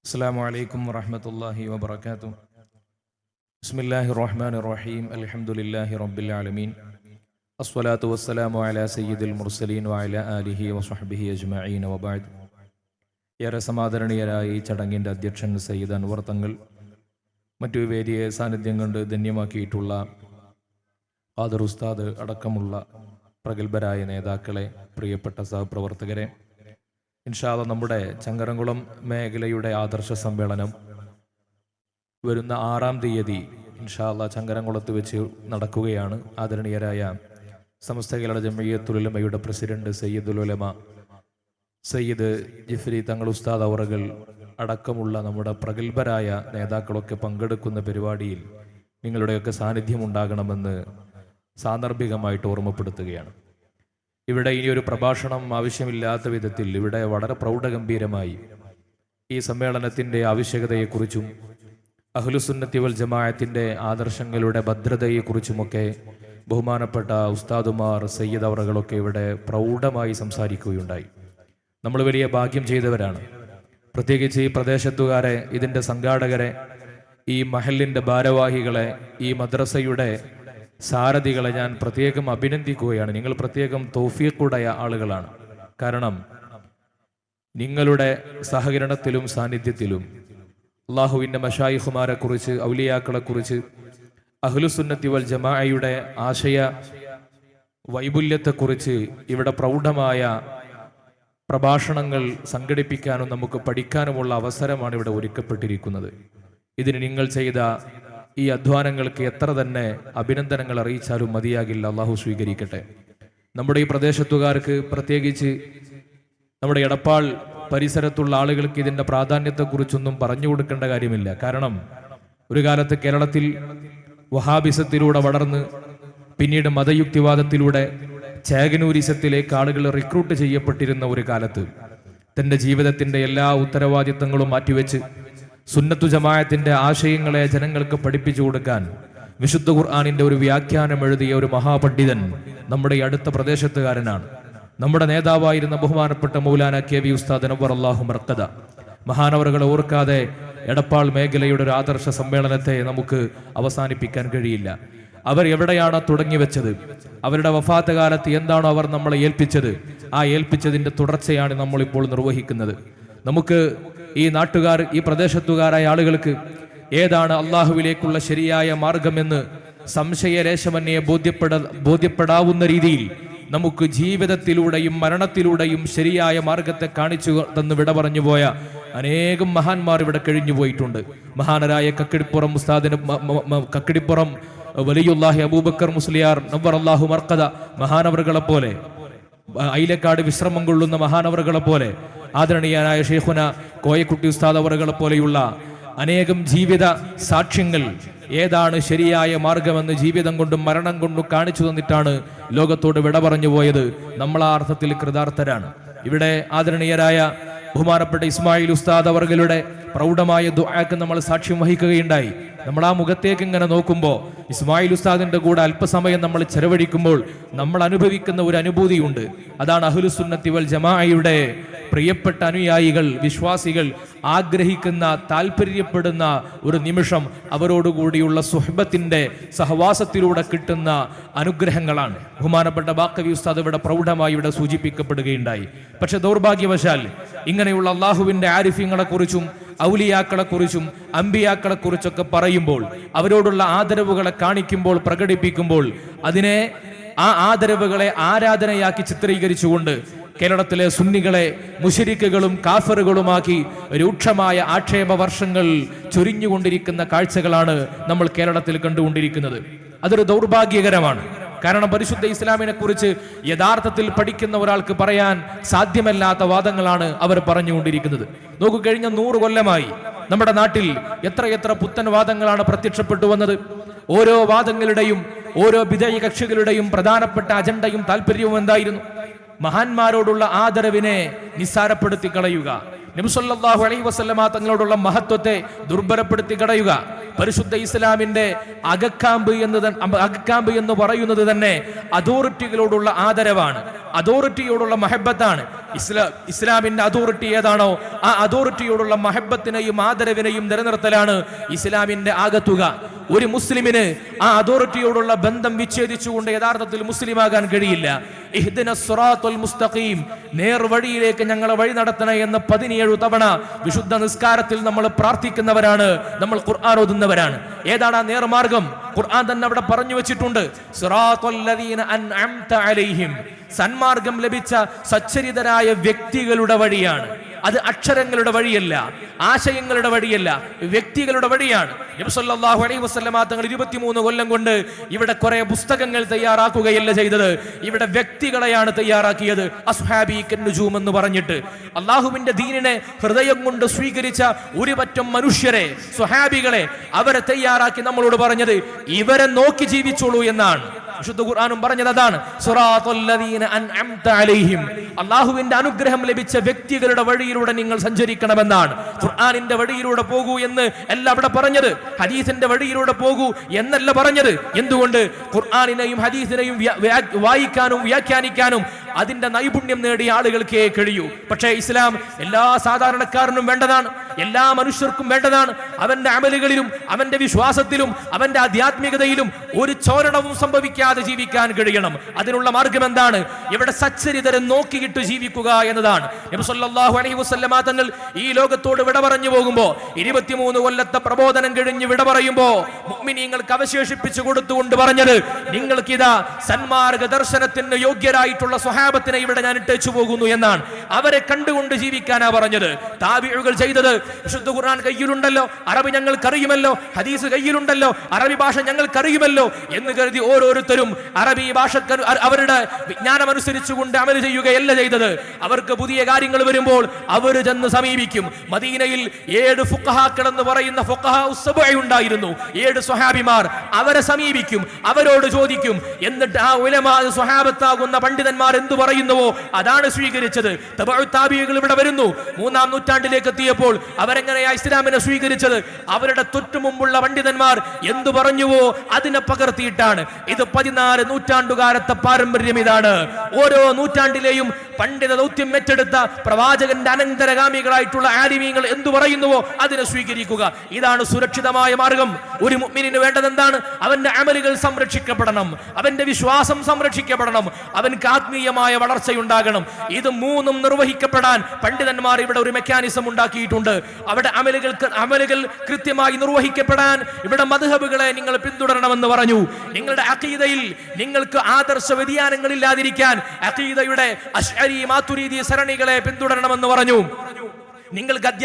السلام عليكم ورحمة الله وبركاته. بسم الله الرحمن الرحيم. الحمد لله رب العالمين. الصلاة والسلام على سيد المرسلين وعلى آله وصحبه أجمعين وبعد. ഏറെ സമാദരണീയരായ ഈ ചടങ്ങിൻ്റെ അധ്യക്ഷൻ സയ്യിദ് അൻവർ തങ്ങൾ, മറ്റു വേദിയെ സാന്നിധ്യം കൊണ്ട് ധന്യമാക്കിയിട്ടുള്ള ഖാദർ ഉസ്താദ് അടക്കമുള്ള പ്രഗത്ഭരായ നേതാക്കളെ, പ്രിയപ്പെട്ട സഹപ്രവർത്തകരെ, ഇൻഷാ അല്ലാഹ് നമ്മുടെ ചങ്ങരംകുളം മേഖലയുടെ ആദർശ സമ്മേളനം വരുന്ന 6-ാം തീയതി ഇൻഷാ അല്ലാഹ് ചങ്ങരംകുളത്ത് വെച്ച് നടക്കുകയാണ്. ആദരണീയരായ സമസ്ത കേരള ജംഇയ്യത്തുൽ ഉലമയുടെ പ്രസിഡന്റ് സയ്യിദുൽ ഉലമ സയ്യിദ് ജിഫ്രി തങ്ങൾ ഉസ്താദ് അവറുകൾ അടക്കമുള്ള നമ്മുടെ പ്രഗത്ഭരായ നേതാക്കളൊക്കെ പങ്കെടുക്കുന്ന പരിപാടിയിൽ നിങ്ങളുടെയൊക്കെ സാന്നിധ്യം ഉണ്ടാകണമെന്ന് സാന്ദർഭികമായിട്ട് ഓർമ്മപ്പെടുത്തുകയാണ്. ഇവിടെ ഇനിയൊരു പ്രഭാഷണം ആവശ്യമില്ലാത്ത വിധത്തിൽ ഇവിടെ വളരെ പ്രൗഢഗംഭീരമായി ഈ സമ്മേളനത്തിൻ്റെ ആവശ്യകതയെക്കുറിച്ചും അഹ്ലുസുന്നത്തി വൽ ജമാഅത്തിൻ്റെ ആദർശങ്ങളുടെ ഭദ്രതയെക്കുറിച്ചുമൊക്കെ ബഹുമാനപ്പെട്ട ഉസ്താദുമാർ സയ്യിദ് അവറുകളൊക്കെ ഇവിടെ പ്രൗഢമായി സംസാരിക്കുകയുണ്ടായി. നമ്മൾ വലിയ ഭാഗ്യം ചെയ്തവരാണ്. പ്രത്യേകിച്ച് ഈ പ്രദേശത്തുകാരെ, ഇതിൻ്റെ സംഘാടകരെ, ഈ മഹലിൻ്റെ ഭാരവാഹികളെ, ഈ മദ്രസയുടെ സാരഥികളെ ഞാൻ പ്രത്യേകം അഭിനന്ദിക്കുകയാണ്. നിങ്ങൾ പ്രത്യേകം തൗഫീഖുடைய ആളുകളാണ്. കാരണം നിങ്ങളുടെ സഹകരണത്തിലും സാന്നിധ്യത്തിലും അള്ളാഹുവിൻ്റെ മശായിഖുമാരെ കുറിച്ച്, ഔലിയാക്കളെ കുറിച്ച്, അഹ്ലുസുന്നത്തി വൽ ജമാഅയുടെ ആശയ വൈപുല്യത്തെക്കുറിച്ച് ഇവിടെ പ്രൗഢമായ പ്രഭാഷണങ്ങൾ സംഘടിപ്പിക്കാനും നമുക്ക് പഠിക്കാനുമുള്ള അവസരമാണ് ഇവിടെ ഒരുക്കപ്പെട്ടിരിക്കുന്നത്. ഇതിന് നിങ്ങൾ ചെയ്ത ഈ അധ്വാനങ്ങൾക്ക് എത്ര തന്നെ അഭിനന്ദനങ്ങൾ അറിയിച്ചാലും മതിയാകില്ല. അള്ളാഹു സ്വീകരിക്കട്ടെ. നമ്മുടെ ഈ പ്രദേശത്തുകാർക്ക്, പ്രത്യേകിച്ച് നമ്മുടെ എടപ്പാൾ പരിസരത്തുള്ള ആളുകൾക്ക് ഇതിൻ്റെ പ്രാധാന്യത്തെക്കുറിച്ചൊന്നും പറഞ്ഞു കൊടുക്കേണ്ട കാര്യമില്ല. കാരണം ഒരു കാലത്ത് കേരളത്തിൽ വഹാബിസത്തിലൂടെ വളർന്ന് പിന്നീട് മതയുക്തിവാദത്തിലൂടെ ചേകനൂരിസത്തിലേക്ക് ആളുകൾ റിക്രൂട്ട് ചെയ്യപ്പെട്ടിരുന്ന ഒരു കാലത്ത് തൻ്റെ ജീവിതത്തിൻ്റെ എല്ലാ ഉത്തരവാദിത്തങ്ങളും മാറ്റിവെച്ച് സുന്നത്തു ജമാഅത്തിന്റെ ആശയങ്ങളെ ജനങ്ങൾക്ക് പഠിപ്പിച്ചു കൊടുക്കാൻ വിശുദ്ധ ഖുർആനിന്റെ ഒരു വ്യാഖ്യാനം എഴുതിയ ഒരു മഹാപണ്ഡിതൻ നമ്മുടെ ഈ അടുത്ത പ്രദേശത്തുകാരനാണ്. നമ്മുടെ നേതാവായിരുന്ന ബഹുമാനപ്പെട്ട മൗലാന കെ.വി. ഉസ്താദ് നവ്വർ അല്ലാഹു മർഖദ. മഹാനവറുകളെ ഓർക്കാതെ എടപ്പാൾ മേഖലയുടെ ഒരു ആദർശ സമ്മേളനത്തെ നമുക്ക് അവസാനിപ്പിക്കാൻ കഴിയില്ല. അവർ എവിടെയാണ് തുടങ്ങി വെച്ചത്, അവരുടെ വഫാത്ത് കാലത്ത് എന്താണോ അവർ നമ്മളെ ഏൽപ്പിച്ചത്, ആ ഏൽപ്പിച്ചതിന്റെ തുടർച്ചയാണ് നമ്മളിപ്പോൾ നിർവഹിക്കുന്നത്. നമുക്ക് ഈ നാട്ടുകാർ, ഈ പ്രദേശത്തുകാരായ ആളുകൾക്ക് ഏതാണ് അള്ളാഹുവിലേക്കുള്ള ശരിയായ മാർഗമെന്ന് സംശയലേശമന്യെ ബോധ്യപ്പെടാവുന്ന രീതിയിൽ നമുക്ക് ജീവിതത്തിലൂടെയും മരണത്തിലൂടെയും ശരിയായ മാർഗത്തെ കാണിച്ചു തന്ന് വിട പറഞ്ഞു പോയ അനേകം മഹാന്മാർ ഇവിടെ കഴിഞ്ഞു പോയിട്ടുണ്ട്. മഹാനരായ കക്കിടിപ്പുറം ഉസ്താദിന്, കക്കിടിപ്പുറം വലിയുല്ലാഹി അബൂബക്കർ മുസ്ലിയാർ നവ്വർ അല്ലാഹു മർഖദ മഹാനവറുകളെ പോലെ, ഐലക്കാട് വിശ്രമം കൊള്ളുന്ന മഹാനവറുകളെ പോലെ, ആദരണീയനായ ഷെയ്ഖുന കോയക്കുട്ടി ഉസ്താദ് അവറുകളെ പോലെയുള്ള അനേകം ജീവിത സാക്ഷ്യങ്ങൾ ഏതാണ് ശരിയായ മാർഗമെന്ന് ജീവിതം കൊണ്ടും മരണം കൊണ്ടും കാണിച്ചു തന്നിട്ടാണ് ലോകത്തോട് വിട പറഞ്ഞു പോയത്. നമ്മൾ ആ അർത്ഥത്തിൽ കൃതാർത്ഥരാണ്. ഇവിടെ ആദരണീയരായ ബഹുമാനപ്പെട്ട ഇസ്മായിൽ ഉസ്താദ് അവറുകളുടെ പ്രൗഢമായ ദുആക്ക് നമ്മൾ സാക്ഷ്യം വഹിക്കുകയുണ്ടായി. നമ്മൾ ആ മുഖത്തേക്ക് ഇങ്ങനെ നോക്കുമ്പോൾ, ഇസ്മായിൽ ഉസ്താദിന്റെ കൂടെ അല്പസമയം നമ്മൾ ചെലവഴിക്കുമ്പോൾ നമ്മൾ അനുഭവിക്കുന്ന ഒരു അനുഭൂതിയുണ്ട്. അതാണ് അഹ്ലുസുന്നത്തി വൽ ജമാഅയുടെ പ്രിയപ്പെട്ട അനുയായികൾ, വിശ്വാസികൾ ആഗ്രഹിക്കുന്ന, താല്പര്യപ്പെടുന്ന ഒരു നിമിഷം. അവരോടുകൂടിയുള്ള സുഹബത്തിന്റെ സഹവാസത്തിലൂടെ കിട്ടുന്ന അനുഗ്രഹങ്ങളാണ്. ബഹുമാനപ്പെട്ട ബാക്കവി ഉസ്താദ് ഇവിടെ പ്രൗഢമായി ഇവിടെ സൂചിപ്പിക്കപ്പെടുകയുണ്ടായി. പക്ഷെ ദൗർഭാഗ്യവശാൽ ഇങ്ങനെയുള്ള അള്ളാഹുവിന്റെ ആരിഫ്യങ്ങളെ കുറിച്ചും ഔലിയാക്കളെ കുറിച്ചും അമ്പിയാക്കളെ കുറിച്ചൊക്കെ പറയുമ്പോൾ, അവരോടുള്ള ആദരവുകളെ കാണിക്കുമ്പോൾ, പ്രകടിപ്പിക്കുമ്പോൾ, അതിനെ, ആ ആദരവുകളെ ആരാധനയാക്കി ചിത്രീകരിച്ചുകൊണ്ട് കേരളത്തിലെ സുന്നികളെ മുശ്രിക്കുകളും കാഫറുകളുമാക്കി രൂക്ഷമായ ആക്ഷേപ വർഷങ്ങൾ ചൊരിഞ്ഞുകൊണ്ടിരിക്കുന്ന കാഴ്ചകളാണ് നമ്മൾ കേരളത്തിൽ കണ്ടുകൊണ്ടിരിക്കുന്നത്. അതൊരു ദൗർഭാഗ്യകരമാണ്. കാരണം പരിശുദ്ധ ഇസ്ലാമിനെ കുറിച്ച് യഥാർത്ഥത്തിൽ പഠിക്കുന്ന ഒരാൾക്ക് പറയാൻ സാധ്യമല്ലാത്ത വാദങ്ങളാണ് അവർ പറഞ്ഞുകൊണ്ടിരിക്കുന്നത്. നോക്കൂ, കഴിഞ്ഞ 100 കൊല്ലമായി നമ്മുടെ നാട്ടിൽ എത്രയെത്ര പുത്തൻ വാദങ്ങളാണ് പ്രത്യക്ഷപ്പെട്ടു വന്നത്. ഓരോ വാദങ്ങളുടെയും, ഓരോ വിജയ കക്ഷികളുടെയും പ്രധാനപ്പെട്ട അജണ്ടയും താല്പര്യവും എന്തായിരുന്നു? മഹാന്മാരോടുള്ള ആദരവിനെ നിസ്സാരപ്പെടുത്തി കളയുക, നബി സല്ലല്ലാഹു അലൈഹി വസല്ലമ തങ്ങളോടുള്ള മഹത്വത്തെ ദുർബലപ്പെടുത്തി കളയുക. പരിശുദ്ധ ഇസ്ലാമിന്റെ അകക്കാമ്പ് എന്ന് പറയുന്നത് തന്നെ അതോറിറ്റികളോടുള്ള ആദരവാണ്, അതോറിറ്റിയോടുള്ള മഹബത്താണ്. ഇസ്ലാമിന്റെ അതോറിറ്റി ഏതാണോ ആ അതോറിറ്റിയോടുള്ള മഹബത്തിനെയും ആദരവിനെയും നിലനിർത്തലാണ് ഇസ്ലാമിന്റെ ആകത്തുക. ഒരു മുസ്ലിമിന് ആ അതോറിറ്റിയോടുള്ള ബന്ധം വിച്ഛേദിച്ചുകൊണ്ട് യഥാർത്ഥത്തിൽ മുസ്ലിമാകാൻ കഴിയില്ല. ഇഹ്ദിനസ് സിറാത്തുൽ മുസ്തഖീം, നേർവഴിയിലേക്ക് ഞങ്ങളെ വഴി നടത്തണേ എന്ന് 17 തവണ വിശുദ്ധ നിസ്കാരത്തിൽ നമ്മൾ പ്രാർത്ഥിക്കുന്നവരാണ്, നമ്മൾ ഖുർആൻ ഓതുന്നവരാണ്. ഏതാണ് ആ നേർമാർഗം? ഖുർആൻ തന്നെ അവിടെ പറഞ്ഞു വെച്ചിട്ടുണ്ട്, സിറാത്തുൽ ലദീന അൻഅംത അലൈഹിം, സന്മാർഗം ലഭിച്ച സച്ചരിതരായ വ്യക്തികളുടെ വഴിയാണ്. അത് അക്ഷരങ്ങളുടെ വഴിയല്ല, ആശയങ്ങളുടെ വഴിയല്ല, വ്യക്തികളുടെ വഴിയാണ്. നബി സല്ലല്ലാഹു അലൈഹി വസല്ലമ തങ്ങൾ 23 കൊല്ലം കൊണ്ട് ഇവിടെ കുറെ പുസ്തകങ്ങൾ തയ്യാറാക്കുകയല്ല ചെയ്തത്, ഇവിടെ വ്യക്തികളെയാണ് തയ്യാറാക്കിയത്. അസ്ഹാബി കന്നുജൂം എന്ന് പറഞ്ഞിട്ട് അള്ളാഹുവിന്റെ ദീനിനെ ഹൃദയം കൊണ്ട് സ്വീകരിച്ച ഒരു പറ്റം മനുഷ്യരെ, സ്വഹാബികളെ, അവരെ തയ്യാറാക്കി നമ്മളോട് പറഞ്ഞത് ഇവരെ നോക്കി ജീവിച്ചോളൂ എന്നാണ്. വിശുദ്ധ ഖുർആനും പറഞ്ഞത് അതാണ്, സിറാത്തുൽ ലദീന അൻഅംത അലൈഹിം, അല്ലാഹുവിന്റെ അനുഗ്രഹം ലഭിച്ച വ്യക്തികളുടെ വഴിയിലൂടെ നിങ്ങൾ സഞ്ചരിക്കണമെന്നാണ്. ഖുർആനിന്റെ വഴിയിലൂടെ പോകൂ എന്ന് അല്ല അവിടെ പറഞ്ഞത്, ഹദീസിന്റെ വഴിയിലൂടെ പോകൂ എന്നല്ല പറഞ്ഞത്. എന്തുകൊണ്ട്? ഖുർആനിനെയും ഹദീസിനെയും വായിക്കാനും വ്യാഖ്യാനിക്കാനും അതിന്റെ നൈപുണ്യം നേടിയ ആളുകൾക്കേ കഴിയൂ. പക്ഷേ ഇസ്ലാം എല്ലാ സാധാരണക്കാരനും വേണ്ടതാണ്, എല്ലാ മനുഷ്യർക്കും വേണ്ടതാണ്. അവന്റെ അമലുകളിലും അവന്റെ വിശ്വാസത്തിലും അവന്റെ ആധ്യാത്മികതയിലും ഒരു ചോരണവും സംഭവിക്കാതെ ജീവിക്കാൻ കഴിയണം. അതിനുള്ള മാർഗം എന്താണ്? ഇവിടെ സച്ചരിതരെ നോക്കിയിട്ട് ജീവിക്കുക എന്നതാണ്. നബി സല്ലല്ലാഹു അലൈഹി വസല്ലമ തങ്ങൾ ഈ ലോകത്തോട് വിട പറഞ്ഞു പോകുമ്പോ 23 കൊല്ലത്തെ പ്രബോധനം കഴിഞ്ഞ് വിട പറയുമ്പോ മുഅ്മിനീങ്ങൾക്ക് അവശേഷിപ്പിച്ചു കൊടുത്തുകൊണ്ട് പറഞ്ഞത്, നിങ്ങൾക്കിതാ സന്മാർഗ ദർശനത്തിന് യോഗ്യരായിട്ടുള്ള സ്വഹാബത്തിനെ ഇവിടെ ഞാൻ ഇട്ടേച്ചു പോകുന്നു എന്നാണ്. അവരെ കണ്ടുകൊണ്ട് ജീവിക്കാനാ പറഞ്ഞത്. താബിഉകൾ ചെയ്തത്, വിശുദ്ധ ഖുർആൻ കയ്യിലുണ്ടല്ലോ, അറബി ഞങ്ങൾക്കറിയുമല്ലോ, ഹദീസ് കയ്യിലുണ്ടല്ലോ, അറബി ഭാഷ ഞങ്ങൾക്കറിയുമല്ലോ എന്ന് കരുതി ഓരോരുത്തരും അറബി ഭാഷ അവരുടെ വിജ്ഞാനം അനുസരിച്ചുകൊണ്ട് അമൽ ചെയ്യുകയല്ല ചെയ്തത്. അവർക്ക് പുതിയ കാര്യങ്ങൾ വരുമ്പോൾ അവർ ചെന്ന് സമീപിക്കും. മദീനയിൽ 7 ഫുഖഹാക്കൾ എന്ന് പറയുന്ന ഫുഖഹാ ഉസ്സബഅ ഉണ്ടായിരുന്നു, 7 സ്വഹാബിമാർ. അവരെ സമീപിക്കും, അവരോട് ചോദിക്കും. എന്നിട്ട് ആ ഉലമാ സ്വഹാബത്താകുന്ന പണ്ഡിതന്മാർ എന്തു പറയുന്നുവോ അതാണ് സ്വീകരിച്ചത്. തബഉ താബിഈകൾ ഇവിടെ വരുന്നു. 3-ാം നൂറ്റാണ്ടിലേക്ക് എത്തിയപ്പോൾ അവരെങ്ങനെയാ ഇസ്ലാമിനെ സ്വീകരിച്ചത്? അവരുടെ തൊട്ടുമുമ്പുള്ള പണ്ഡിതന്മാർ എന്തു പറഞ്ഞുവോ അതിനെ പകർത്തിയിട്ടാണ്. ഇത് 14 നൂറ്റാണ്ടുകാലത്തെ പാരമ്പര്യം ഇതാണ്. ഓരോ നൂറ്റാണ്ടിലെയും പണ്ഡിത ദൗത്യം ഏറ്റെടുത്ത പ്രവാചകന്റെ അനന്തരഗാമികളായിട്ടുള്ള ആലിമീങ്ങൾ എന്തു പറയുന്നുവോ അതിനെ സ്വീകരിക്കുക. ഇതാണ് സുരക്ഷിതമായ മാർഗം. ഒരു മുഅ്മിനിന് വേണ്ടത് എന്താണ്? അവന്റെ അമലുകൾ സംരക്ഷിക്കപ്പെടണം, അവന്റെ വിശ്വാസം സംരക്ഷിക്കപ്പെടണം, അവൻക്ക് ആത്മീയമായ വളർച്ചയുണ്ടാകണം. ഇത് മൂന്നും നിർവഹിക്കപ്പെടാൻ പണ്ഡിതന്മാർ ഇവിടെ ഒരു മെക്കാനിസം ഉണ്ടാക്കിയിട്ടുണ്ട്. അവിടെ അമലുകൾ കൃത്യമായി നിർവഹിക്കപ്പെടാൻ ഇവിടെ മദ്ഹബുകളെ നിങ്ങൾ പിന്തുടരണമെന്ന് പറഞ്ഞു. നിങ്ങളുടെ അഖീദയിൽ നിങ്ങൾക്ക് ആദർശ വ്യതിയാനങ്ങൾ ഇല്ലാതിരിക്കാൻ അഖീദയുടെ അശ്അരി മാതുരീദി സരണികളെ പിന്തുടരണമെന്ന് പറഞ്ഞു. നിങ്ങൾക്ക്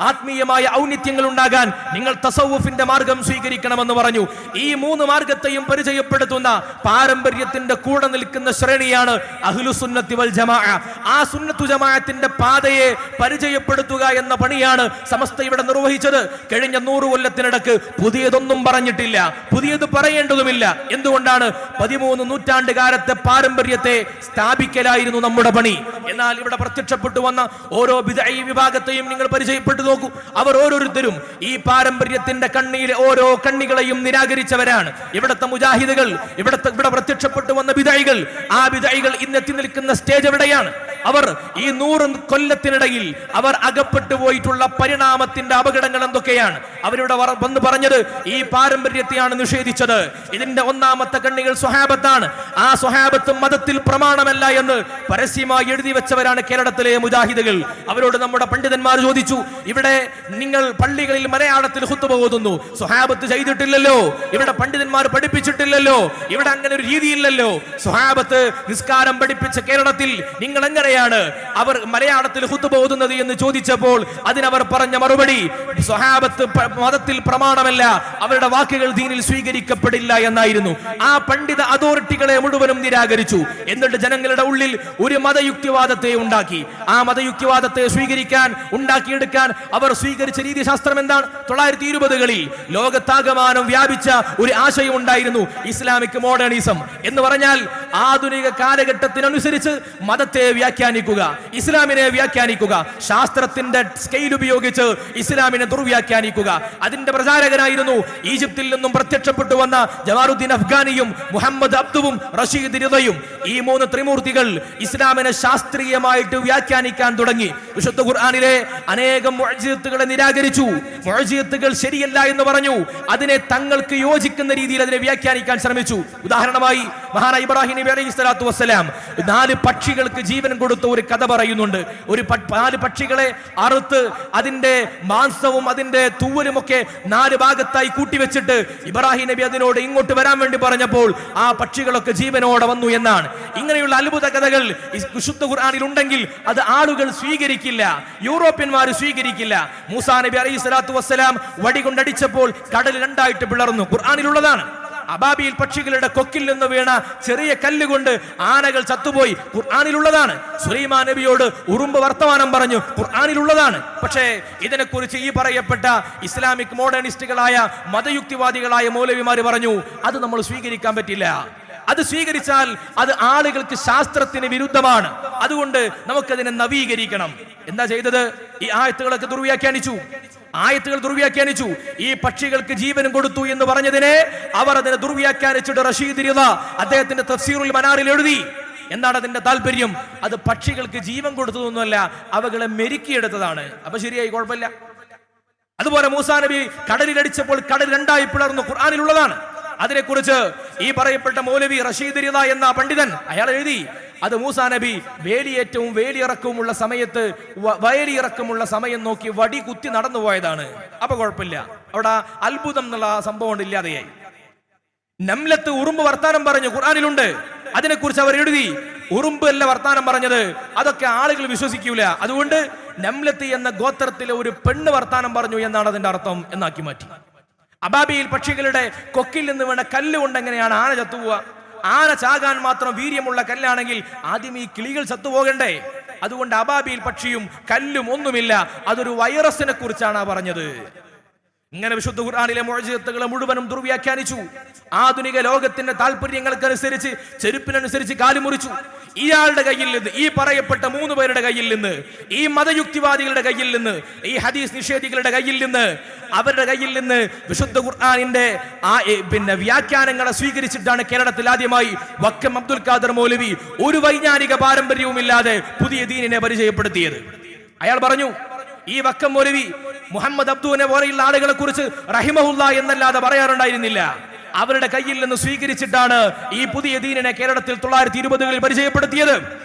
ആത്മീയമായ ഔന്നിത്യങ്ങൾ ഉണ്ടാകാൻ നിങ്ങൾ തസവുഫിന്റെ മാർഗം സ്വീകരിക്കണമെന്ന് പറഞ്ഞു. ഈ 3 മാർഗത്തെയും പരിചയപ്പെടുത്തുന്ന പാരമ്പര്യത്തിന്റെ കൂടെ നിൽക്കുന്ന ശ്രേണിയാണ് അഹ്ലുസുന്നത്തി വൽ ജമാഅ. ആ സുന്നത്തു ജമാഅത്തിന്റെ പാതയെ പരിചയപ്പെടുത്തുക എന്ന പണിയാണ് സമസ്ത ഇവിടെ നിർവഹിച്ചത്. കഴിഞ്ഞ 100 കൊല്ലത്തിനിടക്ക് പുതിയതൊന്നും പറഞ്ഞിട്ടില്ല, പുതിയത് പറയേണ്ടതുമില്ല. എന്തുകൊണ്ടാണ്? 13 നൂറ്റാണ്ട് കാലത്തെ പാരമ്പര്യത്തെ സ്ഥാപിക്കലായിരുന്നു നമ്മുടെ പണി. എന്നാൽ ഇവിടെ പ്രത്യക്ഷപ്പെട്ടു വന്ന ഓരോ ബിദ്അ വിഭാഗത്തെയും നിങ്ങൾ പരിചയപ്പെട്ടു നോക്കൂ. അവർ ഓരോരുത്തരും ഈ പാരമ്പര്യത്തിന്റെ കണ്ണിയിലെ ഓരോ കണ്ണികളെയും നിരാകരിച്ചവരാണ്. ഇവിടുത്തെ മുജാഹിദുകൾ, ഇവിടെ പ്രത്യക്ഷപ്പെട്ടു വന്ന ബിദ്അകൾ, ആ ബിദ്അകൾ ഇന്നെത്തി നിൽക്കുന്ന സ്റ്റേജ് എവിടെയാണ്? അവർ ഈ 100 കൊല്ലത്തിനിടയിൽ അവർ അകപ്പെട്ടു പോയിട്ടുള്ള പരിണാമത്തിന്റെ അപകടങ്ങൾ എന്തൊക്കെയാണ്? അവരുടെ വന്ന് പറഞ്ഞത് ഈ പാരമ്പര്യത്തെയാണ് നിഷേധിച്ചത്. ഇതിന്റെ ഒന്നാമത്തെ കണ്ണികൾ സ്വഹാബത്താണ്. ആ സ്വഹാബത്ത് മതത്തിൽ പ്രമാണമല്ല എന്ന് പരസ്യമായി എഴുതി വെച്ചവരാണ് കേരളത്തിലെ മുജാഹിദുകൾ. അവരോട് നമ്മുടെ പണ്ഡിതന്മാർ ചോദിച്ചു, ഇവിടെ നിങ്ങൾ പള്ളികളിൽ മലയാളത്തിൽ ഖുത്ബ ഓതുന്നു, സ്വഹാബത്ത് ചെയ്തിട്ടില്ലല്ലോ, ഇവിടെ പണ്ഡിതന്മാർ പഠിപ്പിച്ചിട്ടില്ലല്ലോ, ഇവിടെ അങ്ങനെ ഒരു രീതിയില്ലല്ലോ. സ്വഹാബത്ത് നിസ്കാരം പഠിപ്പിച്ച കേരളത്തിൽ നിങ്ങൾ എങ്ങനെയാണ് അവർ മലയാളത്തിൽ ഖുത്ബ ഓതുന്നത് എന്ന് ചോദിച്ചപ്പോൾ അതിനവർ പറഞ്ഞ മറുപടി, സ്വഹാബത്ത് മതത്തിൽ പ്രമാണമല്ല, അവരുടെ വാക്കുകൾ ദീനിൽ സ്വീകരിക്കപ്പെടില്ല എന്നായിരുന്നു. ആ പണ്ഡിത അതോറിറ്റികളെ മുഴുവനും നിരാകരിച്ചു. എന്നിട്ട് ജനങ്ങളുടെ ഉള്ളിൽ ഒരു മതയുക്തിവാദത്തെ ഉണ്ടാക്കി. ആ മതയുക്തിവാദത്തെ സ്വീകരിക്കാൻ, ഉണ്ടാക്കിയെടുക്കാൻ അവർ സ്വീകരിച്ച രീതിശാസ്ത്രം എന്താണ്? 1920കളിൽ ലോകത്താകമാനം വ്യാപിച്ച ഒരു ആശയം ഉണ്ടായിരുന്നു, ഇസ്ലാമിക് മോഡേണിസം എന്ന് പറഞ്ഞാൽ ആധുനിക കാലഘട്ടത്തിനനുസരിച്ച് മതത്തെ വ്യാഖ്യാനിക്കുക, ഇസ്ലാമിനെ വ്യാഖ്യാനിക്കുക, ശാസ്ത്രത്തിന്റെ സ്കെയിൽ ഉപയോഗിച്ച് ഇസ്ലാമിനെ ദുർവ്യാഖ്യാനിക്കുക. അതിന്റെ പ്രചാരകനായിരുന്നു ഈജിപ്തിൽ നിന്നും പ്രത്യക്ഷപ്പെട്ടു വന്ന ജമാലുദ്ദീൻ അഫ്ഗാനിയും മുഹമ്മദ് അബ്ദുവും റഷീദ് റിദയും. ഈ മൂന്ന് ത്രിമൂർത്തികൾ ഇസ്ലാമിനെ ശാസ്ത്രീയമായിട്ട് വ്യാഖ്യാനിക്കാൻ തുടങ്ങി. വിശുദ്ധ ഖുർആനിലെ അനേകം മുഅ്ജിസത്തുകളെ നിരാകരിച്ചു. മുഅ്ജിസത്തുകൾ ശരിയല്ല എന്ന് പറഞ്ഞു. അതിനെ തങ്ങൾക്ക് യോജിക്കുന്ന രീതിയിൽ അതിനെ വ്യാഖ്യാനിക്കാൻ ശ്രമിച്ചു. ഉദാഹരണമായി മഹാനായ ഇബ്രാഹിം നബി അലൈഹി സ്വലാത്തു വസ്സലാം 4 പക്ഷികൾക്ക് ജീവൻ കൊടുത്ത ഒരു കഥ പറയുന്നുണ്ട്. 4 പക്ഷികളെ അറുത്ത് അതിന്റെ മാംസവും അതിന്റെ തൂവലുമൊക്കെ 4 ഭാഗത്തായി കൂട്ടിവെച്ചിട്ട് ഇബ്രാഹിം നബി അതിനോട് ഇങ്ങോട്ട് വരാൻ വേണ്ടി പറഞ്ഞപ്പോൾ ആ പക്ഷികളൊക്കെ ജീവനോടെ വന്നു എന്നാണ്. ഇങ്ങനെയുള്ള അത്ഭുത കഥകൾ വിശുദ്ധ ഖുർആനിൽ ഉണ്ടെങ്കിൽ അത് ആളുകൾ സ്വീകരിക്കില്ല, യൂറോപ്യന്മാർ സ്വീകരിക്കില്ല. മൂസാ നബി അലൈഹി സ്വലാത്തു വസ്സലാം വടി കൊണ്ടടിച്ചപ്പോൾ കടൽ 2ആയിട്ട് പിളർന്നു. ഖുർആനിലുള്ളതാണ്. അബാബിയിൽ പക്ഷികളുടെ കൊക്കിൽ നിന്ന് വീണ ചെറിയ കല്ലുകൊണ്ട് ആനകൾ ചത്തുപോയി. ഖുർആനിലുള്ളതാണ്. സുലൈമാൻ നബിയോട് ഉറുമ്പ് വർത്തമാനം പറഞ്ഞു. ഖുർആനിലുള്ളതാണ്. പക്ഷേ ഇതിനെക്കുറിച്ച് ഈ പറയപ്പെട്ട ഇസ്ലാമിക് മോഡേണിസ്റ്റുകളായ മതയുക്തിവാദികളായ മൗലവിമാർ പറഞ്ഞു അത് നമ്മൾ സ്വീകരിക്കാൻ പറ്റില്ല. അത് സ്വീകരിച്ചാൽ അത് ആളുകൾക്ക് ശാസ്ത്രത്തിന് വിരുദ്ധമാണ്. അതുകൊണ്ട് നമുക്കതിനെ നവീകരിക്കണം. എന്താ ചെയ്തത്? ഈ ആയത്തുകളൊക്കെ ദുർവ്യാഖ്യാനിച്ചു. ഈ പക്ഷികൾക്ക് ജീവനും കൊടുത്തു എന്ന് പറഞ്ഞതിനെ അവർ അതിനെ ദുർവ്യാഖ്യാനിച്ചിട്ട് റഷീദ് റിദ അദ്ദേഹത്തിന്റെ തഫ്സീറുൽ മനാറിൽ എഴുതി. എന്താണ് അതിന്റെ താല്പര്യം? അത് പക്ഷികൾക്ക് ജീവൻ കൊടുത്തതൊന്നുമല്ല, അവകളെ മെരുക്കിയെടുത്തതാണ്. അപ്പൊ ശരിയായി, കുഴപ്പമില്ല. അതുപോലെ മൂസാ നബി കടലിലടിച്ചപ്പോൾ കടൽ 2ആയി പിളർന്നു. ഖുർആനിലുള്ളതാണ്. അതിനെക്കുറിച്ച് ഈ പറയപ്പെട്ട മൗലവി റഷീദ് റിദ എന്ന പണ്ഡിതൻ അയാൾ എഴുതി, അത് മൂസാ നബി വേലിയേറ്റവും വേലിയിറക്കവുമുള്ള സമയത്ത് വയലിയിറക്കമുള്ള സമയം നോക്കി വടി കുത്തി നടന്നു പോയതാണ്. അപ്പൊ കുഴപ്പമില്ല, അവിടെ അത്ഭുതം എന്നുള്ള സംഭവം ഇല്ലാതെയായി. നംലത്ത് ഉറുമ്പ് വർത്താനം പറഞ്ഞു, ഖുർആനിലുണ്ട്. അതിനെക്കുറിച്ച് അവർ എഴുതി, ഉറുമ്പ് അല്ല വർത്താനം പറഞ്ഞത്, അതൊക്കെ ആളുകൾ വിശ്വസിക്കൂല, അതുകൊണ്ട് നംലത്ത് എന്ന ഗോത്രത്തിലെ ഒരു പെണ്ണ് വർത്താനം പറഞ്ഞു എന്നാണ് അതിന്റെ അർത്ഥം എന്നാക്കി മാറ്റി. അബാബിയിൽ പക്ഷികളുടെ കൊക്കിൽ നിന്ന് വീണ കല്ലുകൊണ്ട് എങ്ങനെയാണ് ആന ചത്തുപോവുക? ആന ചാകാൻ മാത്രം വീര്യമുള്ള കല്ലാണെങ്കിൽ ആദ്യം ഈ കിളികൾ ചത്തുപോകണ്ടേ? അതുകൊണ്ട് അബാബിയിൽ പക്ഷിയും കല്ലും ഒന്നുമില്ല, അതൊരു വൈറസിനെ കുറിച്ചാണ് പറഞ്ഞത്. ഇങ്ങനെ വിശുദ്ധ ഖുർആനിലെ മുഅ്ജിസത്തുകളെ മുഴുവനും ദുർവ്യാഖ്യാനിച്ചു. ആധുനിക ലോകത്തിന്റെ താല്പര്യങ്ങൾക്കനുസരിച്ച് ചെരുപ്പിനനുസരിച്ച് കാലുമുറിച്ചു. ഇയാളുടെ കയ്യിൽ നിന്ന്, ഈ പറയപ്പെട്ട 3 പേരുടെ കയ്യിൽ നിന്ന്, ഈ മതയുക്തിവാദികളുടെ കയ്യിൽ നിന്ന്, ഈ ഹദീസ് നിഷേധികളുടെ കയ്യിൽ നിന്ന്, അവരുടെ കയ്യിൽ നിന്ന് വിശുദ്ധ ഖുർആനിന്റെ വ്യാഖ്യാനങ്ങളെ സ്വീകരിച്ചിട്ടാണ് കേരളത്തിൽ ആദ്യമായി വക്കം അബ്ദുൽ ഖാദർ മൗലവി ഒരു വൈജ്ഞാനിക പാരമ്പര്യവുമില്ലാതെ പുതിയ ദീനിനെ പരിചയപ്പെടുത്തിയത്. അയാൾ പറഞ്ഞു, ഈ വക്കം മൗലവി മുഹമ്മദ് അബ്ദുവിനെ പോലെയുള്ള ആളുകളെ കുറിച്ച് റഹിമഹുല്ലാ എന്നല്ലാതെ പറയാറുണ്ടായിരുന്നില്ല. അവരുടെ കയ്യിൽ നിന്ന് സ്വീകരിച്ചിട്ടാണ് ഈ പുതിയ ദീനിനെ കേരളത്തിൽ 1920-കളിൽ പരിചയപ്പെടുത്തിയത്.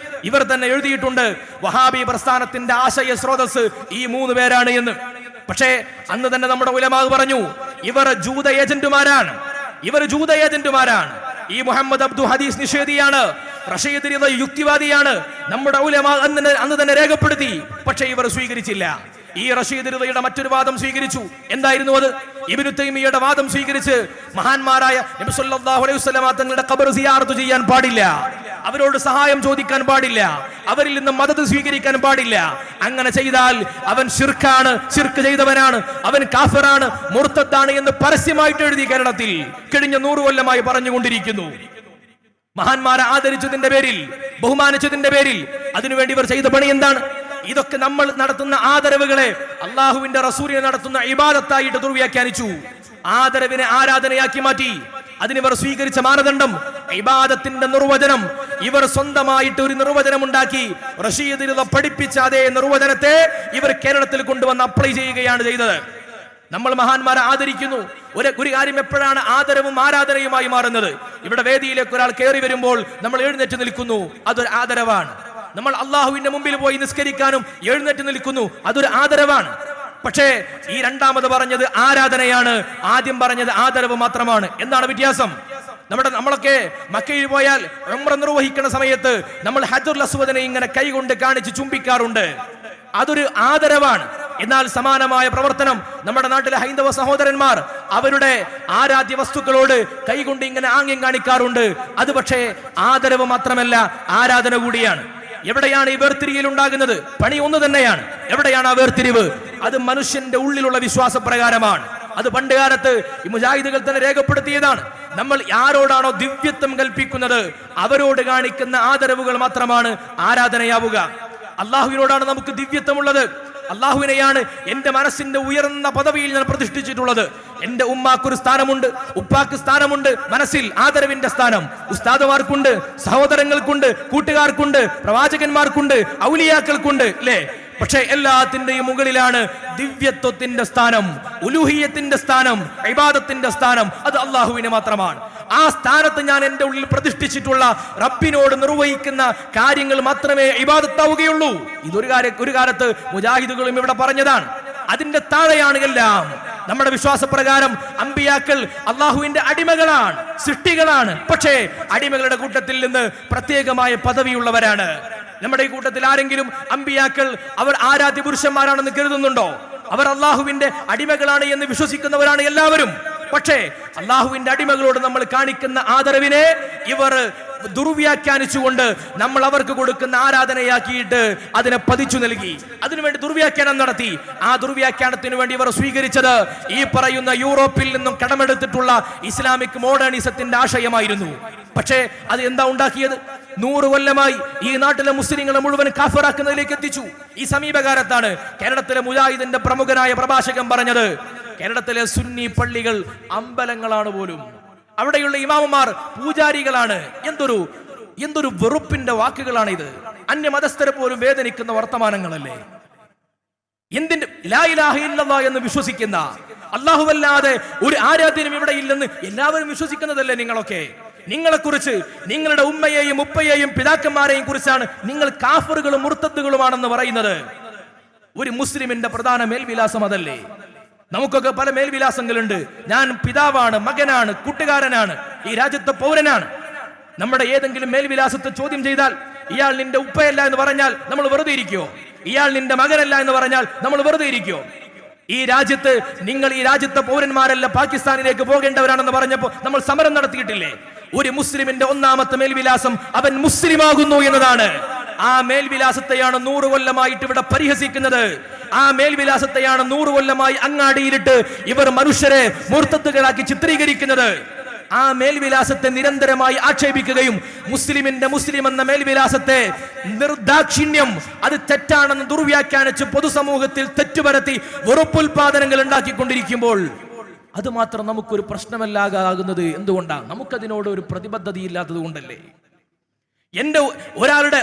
ഇവർ തന്നെ എഴുതിയിട്ടുണ്ട് വഹാബി പ്രസ്ഥാനത്തിന്റെ ആശയ സ്രോതസ് ഈ 3 പേരാണ് എന്ന്. പക്ഷേ അന്ന് തന്നെ നമ്മുടെ ഉലമാ പറഞ്ഞു ഇവർ ജൂത ഏജന്റുമാരാണ്. ഈ മുഹമ്മദ് അബ്ദു ഹദീസ് നിഷേധിയാണ്, റഷീദ് റിദ യുക്തിവാദിയാണ്. നമ്മുടെ ഉലമാ അന്ന് തന്നെ രേഖപ്പെടുത്തി. പക്ഷേ ഇവർ സ്വീകരിച്ചില്ല. ഈ റഷീദ് റിദയുടെ മറ്റൊരു വാദം സ്വീകരിച്ചു. എന്തായിരുന്നു അത്? ഇബ്നു തൈമിയ്യയുടെ വാദം സ്വീകരിച്ച് മഹാന്മാരായ നബി സല്ലല്ലാഹു അലൈഹി വസല്ലം തങ്ങളുടെ ഖബർ സിയാറത്ത് ചെയ്യാൻ പാടില്ല, അവരോട് സഹായം ചോദിക്കാൻ പാടില്ല, അവരിൽ നിന്ന് മദദ് സ്വീകരിക്കാൻ പാടില്ല. അങ്ങനെ ചെയ്താൽ അവൻ ശിർക്കാണ്, ശിർക്ക് ചെയ്തവനാണ്, അവൻ കാഫിറാണ്, മുർത്തദ്ദാണ് എന്ന് പരസ്യമായിട്ട് എഴുതി കേരളത്തിൽ കഴിഞ്ഞ 100 കൊല്ലമായി പറഞ്ഞുകൊണ്ടിരിക്കുന്നു. മഹാന്മാരെ ആദരിച്ചതിന്റെ പേരിൽ, ബഹുമാനിച്ചതിന്റെ പേരിൽ അതിനുവേണ്ടി ഇവർ ചെയ്ത പണി എന്താണ്? ഇതൊക്കെ നമ്മൾ നടത്തുന്ന ആദരവുകളെ അള്ളാഹുവിന്റെ റസൂലിനെ നടത്തുന്ന ഇബാദത്തായിട്ട് ദുർവ്യാഖ്യാനിച്ചു. ആദരവിനെ ആരാധനയാക്കി മാറ്റി. അതിനിവർ സ്വീകരിച്ച മാനദണ്ഡം ഇബാദത്തിന്റെ നിർവചനം. ഇവർ സ്വന്തമായിട്ട് ഒരു നിർവചനം ഉണ്ടാക്കി. റഷീദ് റിദ പഠിപ്പിച്ച അതേ നിർവചനത്തെ ഇവർ കേരളത്തിൽ കൊണ്ടുവന്ന് അപ്ലൈ ചെയ്യുകയാണ് ചെയ്തത്. നമ്മൾ മഹാന്മാരെ ആദരിക്കുന്നു. ഒരു കാര്യം എപ്പോഴാണ് ആദരവും ആരാധനയുമായി മാറുന്നത്? ഇവിടെ വേദിയിലേക്ക് ഒരാൾ കയറി വരുമ്പോൾ നമ്മൾ എഴുന്നേറ്റ് നിൽക്കുന്നു, അതൊരു ആദരവാണ്. നമ്മൾ അള്ളാഹുവിന്റെ മുമ്പിൽ പോയി നിസ്കരിക്കാനും എഴുന്നേറ്റ് നിൽക്കുന്നു, അതൊരു ആദരവാണ്. പക്ഷേ ഈ രണ്ടാമത് പറഞ്ഞത് ആരാധനയാണ്, ആദ്യം പറഞ്ഞത് ആദരവ് മാത്രമാണ്. എന്താണ് വ്യത്യാസം? നമ്മളൊക്കെ മക്കയിൽ പോയാൽ ഉംറ നിർവഹിക്കുന്ന സമയത്ത് നമ്മൾ ഹജറുൽ അസ്വദിനെ ഇങ്ങനെ കൈകൊണ്ട് കാണിച്ച് ചുംബിക്കാറുണ്ട്, അതൊരു ആദരവാണ്. എന്നാൽ സമാനമായ പ്രവർത്തനം നമ്മുടെ നാട്ടിലെ ഹൈന്ദവ സഹോദരന്മാർ അവരുടെ ആരാധ്യ വസ്തുക്കളോട് കൈകൊണ്ട് ഇങ്ങനെ ആംഗ്യം കാണിക്കാറുണ്ട്. അത് പക്ഷേ ആദരവ് മാത്രമല്ല, ആരാധന കൂടിയാണ്. എവിടെയാണ് ഈ വേർതിരിയൽ ഉണ്ടാകുന്നത്? പണി ഒന്ന് തന്നെയാണ്. എവിടെയാണ് ആ വേർതിരിവ്? അത് മനുഷ്യന്റെ ഉള്ളിലുള്ള വിശ്വാസപ്രകാരമാണ്. അത് പണ്ട് കാലത്ത് ഈ മുജാഹിദുകൾ തന്നെ രേഖപ്പെടുത്തിയതാണ്. നമ്മൾ ആരോടാണോ ദിവ്യത്വം കൽപ്പിക്കുന്നത് അവരോട് കാണിക്കുന്ന ആദരവുകൾ മാത്രമാണ് ആരാധനയാവുക. അള്ളാഹുവിനോടാണ് നമുക്ക് ദിവ്യത്വമുള്ളത്. അള്ളാഹുവിനെയാണ് എന്റെ മനസ്സിന്റെ ഉയർന്ന പദവിയിൽ ഞാൻ പ്രതിഷ്ഠിച്ചിട്ടുള്ളത്. എന്റെ ഉമ്മാക്കൊരു സ്ഥാനമുണ്ട്, ഉപ്പാക്ക് സ്ഥാനമുണ്ട്, മനസ്സിൽ ആദരവിന്റെ സ്ഥാനം ഉസ്താദുമാർക്കുണ്ട്, സഹോദരങ്ങൾക്കുണ്ട്, കൂട്ടുകാർക്കുണ്ട്, പ്രവാചകന്മാർക്കുണ്ട്, ഔലിയാക്കൾക്കുണ്ട്, അല്ലേ? പക്ഷേ എല്ലാത്തിന്റെയും മുകളിലാണ് ദിവ്യത്വത്തിന്റെ സ്ഥാനം, ഉലൂഹിയത്തിന്റെ സ്ഥാനം, ഇബാദത്തിന്റെ സ്ഥാനം. അത് അള്ളാഹുവിന് മാത്രമാണ്. ആ സ്ഥാനത്ത് ഞാൻ എന്റെ ഉള്ളിൽ പ്രതിഷ്ഠിച്ചിട്ടുള്ള റബ്ബിനോട് നിർവഹിക്കുന്ന കാര്യങ്ങൾ മാത്രമേ ഇബാദത്താവുകയുള്ളൂ. ഒരു കാലത്ത് മുജാഹിദുകളും ഇവിടെ പറഞ്ഞതാണ്. അതിന്റെ താഴെയാണ് എല്ലാം. നമ്മുടെ വിശ്വാസപ്രകാരം അമ്പിയാക്കൾ അള്ളാഹുവിന്റെ അടിമകളാണ്, സൃഷ്ടികളാണ്. പക്ഷേ അടിമകളുടെ കൂട്ടത്തിൽ നിന്ന് പ്രത്യേകമായ പദവിയുള്ളവരാണ്. നമ്മുടെ ഈ കൂട്ടത്തിൽ ആരെങ്കിലും അമ്പിയാക്കൾ അവർ ആരാധ്യ പുരുഷന്മാരാണെന്ന് കരുതുന്നുണ്ടോ? അവർ അള്ളാഹുവിന്റെ അടിമകളാണ് എന്ന് വിശ്വസിക്കുന്നവരാണ് എല്ലാവരും. പക്ഷേ അള്ളാഹുവിന്റെ അടിമകളോട് നമ്മൾ കാണിക്കുന്ന ആദരവിനെ ഇവർ ദുർവ്യാഖ്യാനിച്ചുകൊണ്ട് നമ്മൾ അവർക്ക് കൊടുക്കുന്ന ആരാധനയാക്കിയിട്ട് അതിനെ പതിച്ചു നൽകി. അതിനുവേണ്ടി ദുർവ്യാഖ്യാനം നടത്തി. ആ ദുർവ്യാഖ്യാനത്തിന് വേണ്ടി ഇവർ സ്വീകരിച്ചത് ഈ പറയുന്ന യൂറോപ്പിൽ നിന്നും കടമെടുത്തിട്ടുള്ള ഇസ്ലാമിക് മോഡേണിസത്തിന്റെ ആശയമായിരുന്നു. പക്ഷേ അത് എന്താ ഉണ്ടാക്കിയത്? 100 കൊല്ലമായി ഈ നാട്ടിലെ മുസ്ലിങ്ങളെ മുഴുവൻ കാഫിറാക്കുന്നതിലേക്ക് എത്തിച്ചു. ഈ സമീപകാലത്താണ് കേരളത്തിലെ മുജാഹിദിന്റെ പ്രമുഖനായ പ്രഭാഷകൻ പറഞ്ഞത്, കേരളത്തിലെ സുന്നി പള്ളികൾ അമ്പലങ്ങളാണ് പോലും, അവിടെയുള്ള ഇമാമുമാർ പൂജാരികളാണ്. എന്തൊരു വെറുപ്പിന്റെ വാക്കുകളാണ് ഇത്! അന്യമതസ്ഥരെ പോലും വേദനിക്കുന്ന വർത്തമാനങ്ങളല്ലേ? എന്തിന്റെ ലാ ഇലാഹ ഇല്ലല്ലാഹ് എന്ന് വിശ്വസിക്കുന്ന, അല്ലാഹുവല്ലാതെ ഒരു ആരാധ്യനും ഇവിടെ ഇല്ലെന്ന് എല്ലാവരും വിശ്വസിക്കുന്നതല്ലേ നിങ്ങളൊക്കെ? നിങ്ങളെക്കുറിച്ച്, നിങ്ങളുടെ ഉമ്മയെയും ഉപ്പയെയും പിതാക്കന്മാരെയും കുറിച്ചാണ് നിങ്ങൾ കാഫറുകളും മുർത്തദ്ദുകളുമാണെന്ന് പറയുന്നത്. ഒരു മുസ്ലിമിന്റെ പ്രധാന മേൽവിലാസം അതല്ലേ? നമുക്കൊക്കെ പല മേൽവിലാസങ്ങളുണ്ട്. ഞാൻ പിതാവാണ്, മകനാണ്, കൂട്ടുകാരനാണ്, ഈ രാജ്യത്തെ പൗരനാണ്. നമ്മുടെ ഏതെങ്കിലും മേൽവിലാസത്തെ ചോദ്യം ചെയ്താൽ, ഇയാൾ നിന്റെ ഉപ്പയല്ല എന്ന് പറഞ്ഞാൽ നമ്മൾ വെറുതെ ഇരിക്കുവോ? ഇയാൾ നിന്റെ മകനല്ല എന്ന് പറഞ്ഞാൽ നമ്മൾ വെറുതെ ഇരിക്കുവോ? ഈ രാജ്യത്ത് നിങ്ങൾ ഈ രാജ്യത്തെ പൗരന്മാരല്ല, പാകിസ്ഥാനിലേക്ക് പോകേണ്ടവരാണെന്ന് പറഞ്ഞപ്പോൾ നമ്മൾ സമരം നടത്തിയിട്ടില്ലേ? ഒരു മുസ്ലിമിന്റെ ഒന്നാമത്തെ മേൽവിലാസം അവൻ മുസ്ലിമാകുന്നു എന്നതാണ്. ആ മേൽവിലാസത്തെയാണ് 100 കൊല്ലമായിട്ട് ഇവിടെ പരിഹസിക്കുന്നത്. ആ മേൽവിലാസത്തെയാണ് 100 കൊല്ലമായി അങ്ങാടിയിലിട്ട് ഇവർ മനുഷ്യരെ മുർത്തദ്ദുകളാക്കി ചിത്രീകരിക്കുന്നത്. ആ മേൽവിലാസത്തെ നിരന്തരമായി ആക്ഷേപിക്കുകയും മുസ്ലിം എന്ന മേൽവിലാസത്തെ നിർദാക്ഷിണ്യം അത് തെറ്റാണെന്ന് ദുർവ്യാഖ്യാനിച്ച് പൊതുസമൂഹത്തിൽ തെറ്റുപരത്തി വെറുപ്പുൽപാദനങ്ങൾ ഉണ്ടാക്കിക്കൊണ്ടിരിക്കുമ്പോൾ അത് മാത്രം നമുക്കൊരു പ്രശ്നമല്ലാതാകുന്നത് എന്തുകൊണ്ടാണ്? നമുക്കതിനോട് ഒരു പ്രതിബദ്ധതയില്ലാത്തത് കൊണ്ടല്ലേ?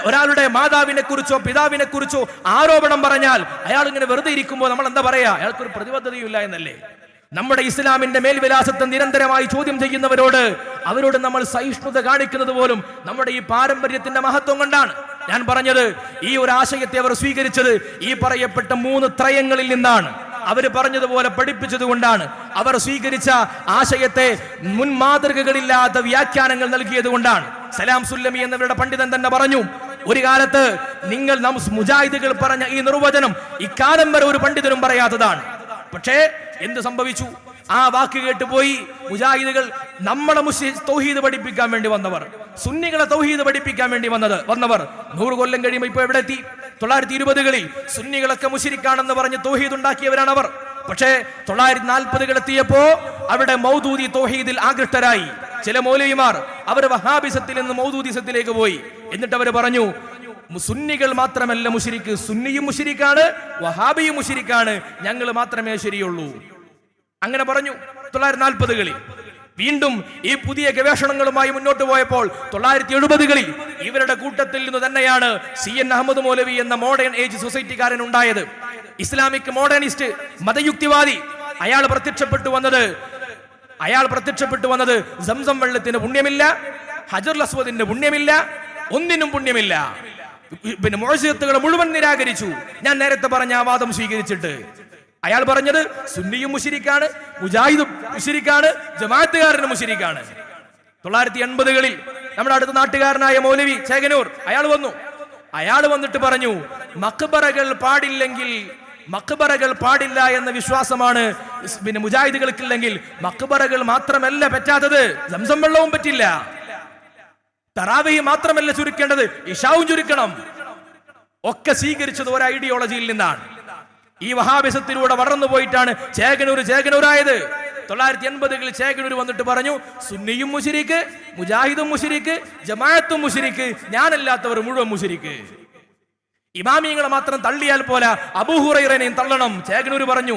ഒരാളുടെ മാതാവിനെ കുറിച്ചോ പിതാവിനെ കുറിച്ചോ ആരോപണം പറഞ്ഞാൽ അയാൾ ഇങ്ങനെ വെറുതെ ഇരിക്കുമ്പോൾ നമ്മൾ എന്താ പറയാ? അയാൾക്കൊരു പ്രതിബദ്ധതയില്ല എന്നല്ലേ? നമ്മുടെ ഇസ്ലാമിന്റെ മേൽവിലാസത്തെ നിരന്തരമായി ചോദ്യം അവരോട് നമ്മൾ സഹിഷ്ണുത കാണിക്കുന്നത് പോലും നമ്മുടെ ഈ പാരമ്പര്യത്തിന്റെ മഹത്വം കൊണ്ടാണ്. ഞാൻ പറഞ്ഞത്, ഈ ഒരു ആശയത്തെ അവർ സ്വീകരിച്ചത് ഈ പറയപ്പെട്ട 3 ത്രയങ്ങളിൽ നിന്നാണ്. അവർ പറഞ്ഞതുപോലെ പഠിപ്പിച്ചത് കൊണ്ടാണ്. അവർ സ്വീകരിച്ച ആശയത്തെ മുൻമാതൃകകളില്ലാത്ത വ്യാഖ്യാനങ്ങൾ നൽകിയത് കൊണ്ടാണ്. സലാം സുല്ലമി എന്നവരുടെ പണ്ഡിതൻ തന്നെ പറഞ്ഞു, ഒരു കാലത്ത് മുജാഹിദുകൾ പറഞ്ഞ ഈ നിർവചനം ഇക്കാലം വരെ ഒരു പണ്ഡിതനും പറയാത്തതാണ്. പക്ഷേ എന്ത് സംഭവിച്ചു? ആ വാക്ക് കേട്ടുപോയി മുജാഹിദുകൾ നമ്മളെ തൗഹീദ് പഠിപ്പിക്കാൻ വേണ്ടി വന്നവർ, സുന്നികളെ തൗഹീദ് പഠിപ്പിക്കാൻ വേണ്ടി വന്നവർ 100 കൊല്ലം കഴിയുമ്പോൾ ഇപ്പൊ എവിടെ എത്തി? 1920കളിൽ സുന്നികളൊക്കെ മുശ്രിക്കാണെന്ന് പറഞ്ഞ് തൗഹീദ് ഉണ്ടാക്കിയവരാണ് അവർ. പക്ഷേ 1940കൾ എത്തിയപ്പോ അവിടെ മൗദൂദി തൗഹീദിൽ ആകൃഷ്ടരായി. ചില മൗലവിമാർ അവർ വഹാബിസത്തിൽ നിന്ന് മൗദൂദിസത്തിലേക്ക് പോയി. എന്നിട്ട് അവർ പറഞ്ഞു, സുന്നികൾ മാത്രമല്ല മുശ്രിക്ക്, സുന്നിയും മുശ്രിക്കാണ്, വഹാബിയും മുശ്രിക്കാണ്, ഞങ്ങൾ മാത്രമേ ശരിയുള്ളൂ. അങ്ങനെ പറഞ്ഞു 1940കളിൽ. വീണ്ടും ഈ പുതിയ ഗവേഷണങ്ങളുമായി മുന്നോട്ട് പോയപ്പോൾ 1970കളിൽ ഇവരുടെ കൂട്ടത്തിൽ നിന്ന് തന്നെയാണ് CN അഹമ്മദ് മൗലവി എന്ന മോഡേൺ ഏജ് സൊസൈറ്റിക്കാരൻ ഉണ്ടായത്. ഇസ്ലാമിക് മോഡേണിസ്റ്റ്, മതയുക്തിവാദി. അയാൾ പ്രത്യക്ഷപ്പെട്ടു വന്നത് സംസം വെള്ളത്തിന് പുണ്യമില്ല, ഹജറുൽ അസ്വദിന്റെ പുണ്യമില്ല, ഒന്നിനും പുണ്യമില്ല. പിന്നെ മുഅ്ജിസത്തുകളെ മുഴുവൻ നിരാകരിച്ചു. ഞാൻ നേരത്തെ പറഞ്ഞ ആ വാദം സ്വീകരിച്ചിട്ട് അയാൾ പറഞ്ഞത് സുന്നിയും മുശ്രിക്കാണ്, മുജാഹിദും മുശ്രിക്കാണ്, ജമാഅത്തുകാരനും മുശ്രിക്കാണ്. 1980കളിൽ നമ്മുടെ അടുത്ത നാട്ടുകാരനായ മൗലവി ചേകനൂർ അയാൾ വന്നിട്ട് പറഞ്ഞു, മഖ്ബറകൾ പാടില്ല എന്ന വിശ്വാസമാണ് പിന്നെ മുജാഹിദുകൾക്കില്ലെങ്കിൽ മഖ്ബറകൾ മാത്രമല്ല പറ്റാത്തത്, സംസം വെള്ളവും പറ്റില്ല. തറാവീഹ് മാത്രമല്ല ചുരുക്കേണ്ടത്, ഇശാവും ചുരുക്കണം. ഒക്കെ സ്വീകരിച്ചത് ഒരു ഐഡിയോളജിയിൽ നിന്നാണ്. ഈ വഹാബിസത്തിലൂടെ വളർന്നു പോയിട്ടാണ് ചേകനൂരായത്. 980-കളിൽ ചേകനൂർ വന്നിട്ട് പറഞ്ഞു, സുന്നിയും മുശ്രിക്ക്, മുജാഹിദും മുശ്രിക്ക്, ജമാഅത്തും മുശ്രിക്ക്, ഞാനല്ലാത്തവർ മുഴുവൻ മുശ്രിക്ക്. ഇമാമിയങ്ങളെ മാത്രം തള്ളിയാൽ പോരാ, അബൂ ഹുറൈറയെയും തള്ളണം. ചേകനൂർ പറഞ്ഞു,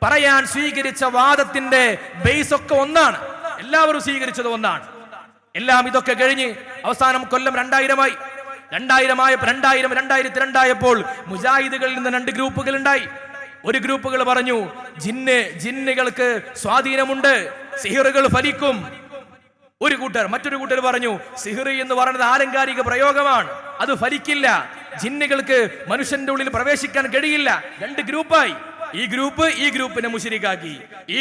പറയാൻ സ്വീകരിച്ച വാദത്തിന്റെ ബേസ് ഒക്കെ ഒന്നാണ്, എല്ലാവരും സ്വീകരിച്ചത് ഒന്നാണ്. എല്ലാം ഇതൊക്കെ കഴിഞ്ഞ് അവസാനം കൊല്ലം 2000 2002 മുജാഹിദുകളിൽ നിന്ന് 2 ഗ്രൂപ്പുകൾ ഉണ്ടായി. ഒരു ഗ്രൂപ്പുകൾ പറഞ്ഞു, ജിന്നുകൾക്ക് സ്വാധീനമുണ്ട്, സിഹിറുകൾ ഫലിക്കും. മറ്റൊരു കൂട്ടർ പറഞ്ഞു, സിഹിർ എന്ന് പറയുന്നത് ആലങ്കാരിക പ്രയോഗമാണ്, അത് ഫലിക്കില്ല, ജിന്നുകൾക്ക് മനുഷ്യന്റെ ഉള്ളിൽ പ്രവേശിക്കാൻ കഴിയില്ല. 2 ഗ്രൂപ്പായി. ഈ ഗ്രൂപ്പിനെ മുശ്രിക്കാക്കി, ഈ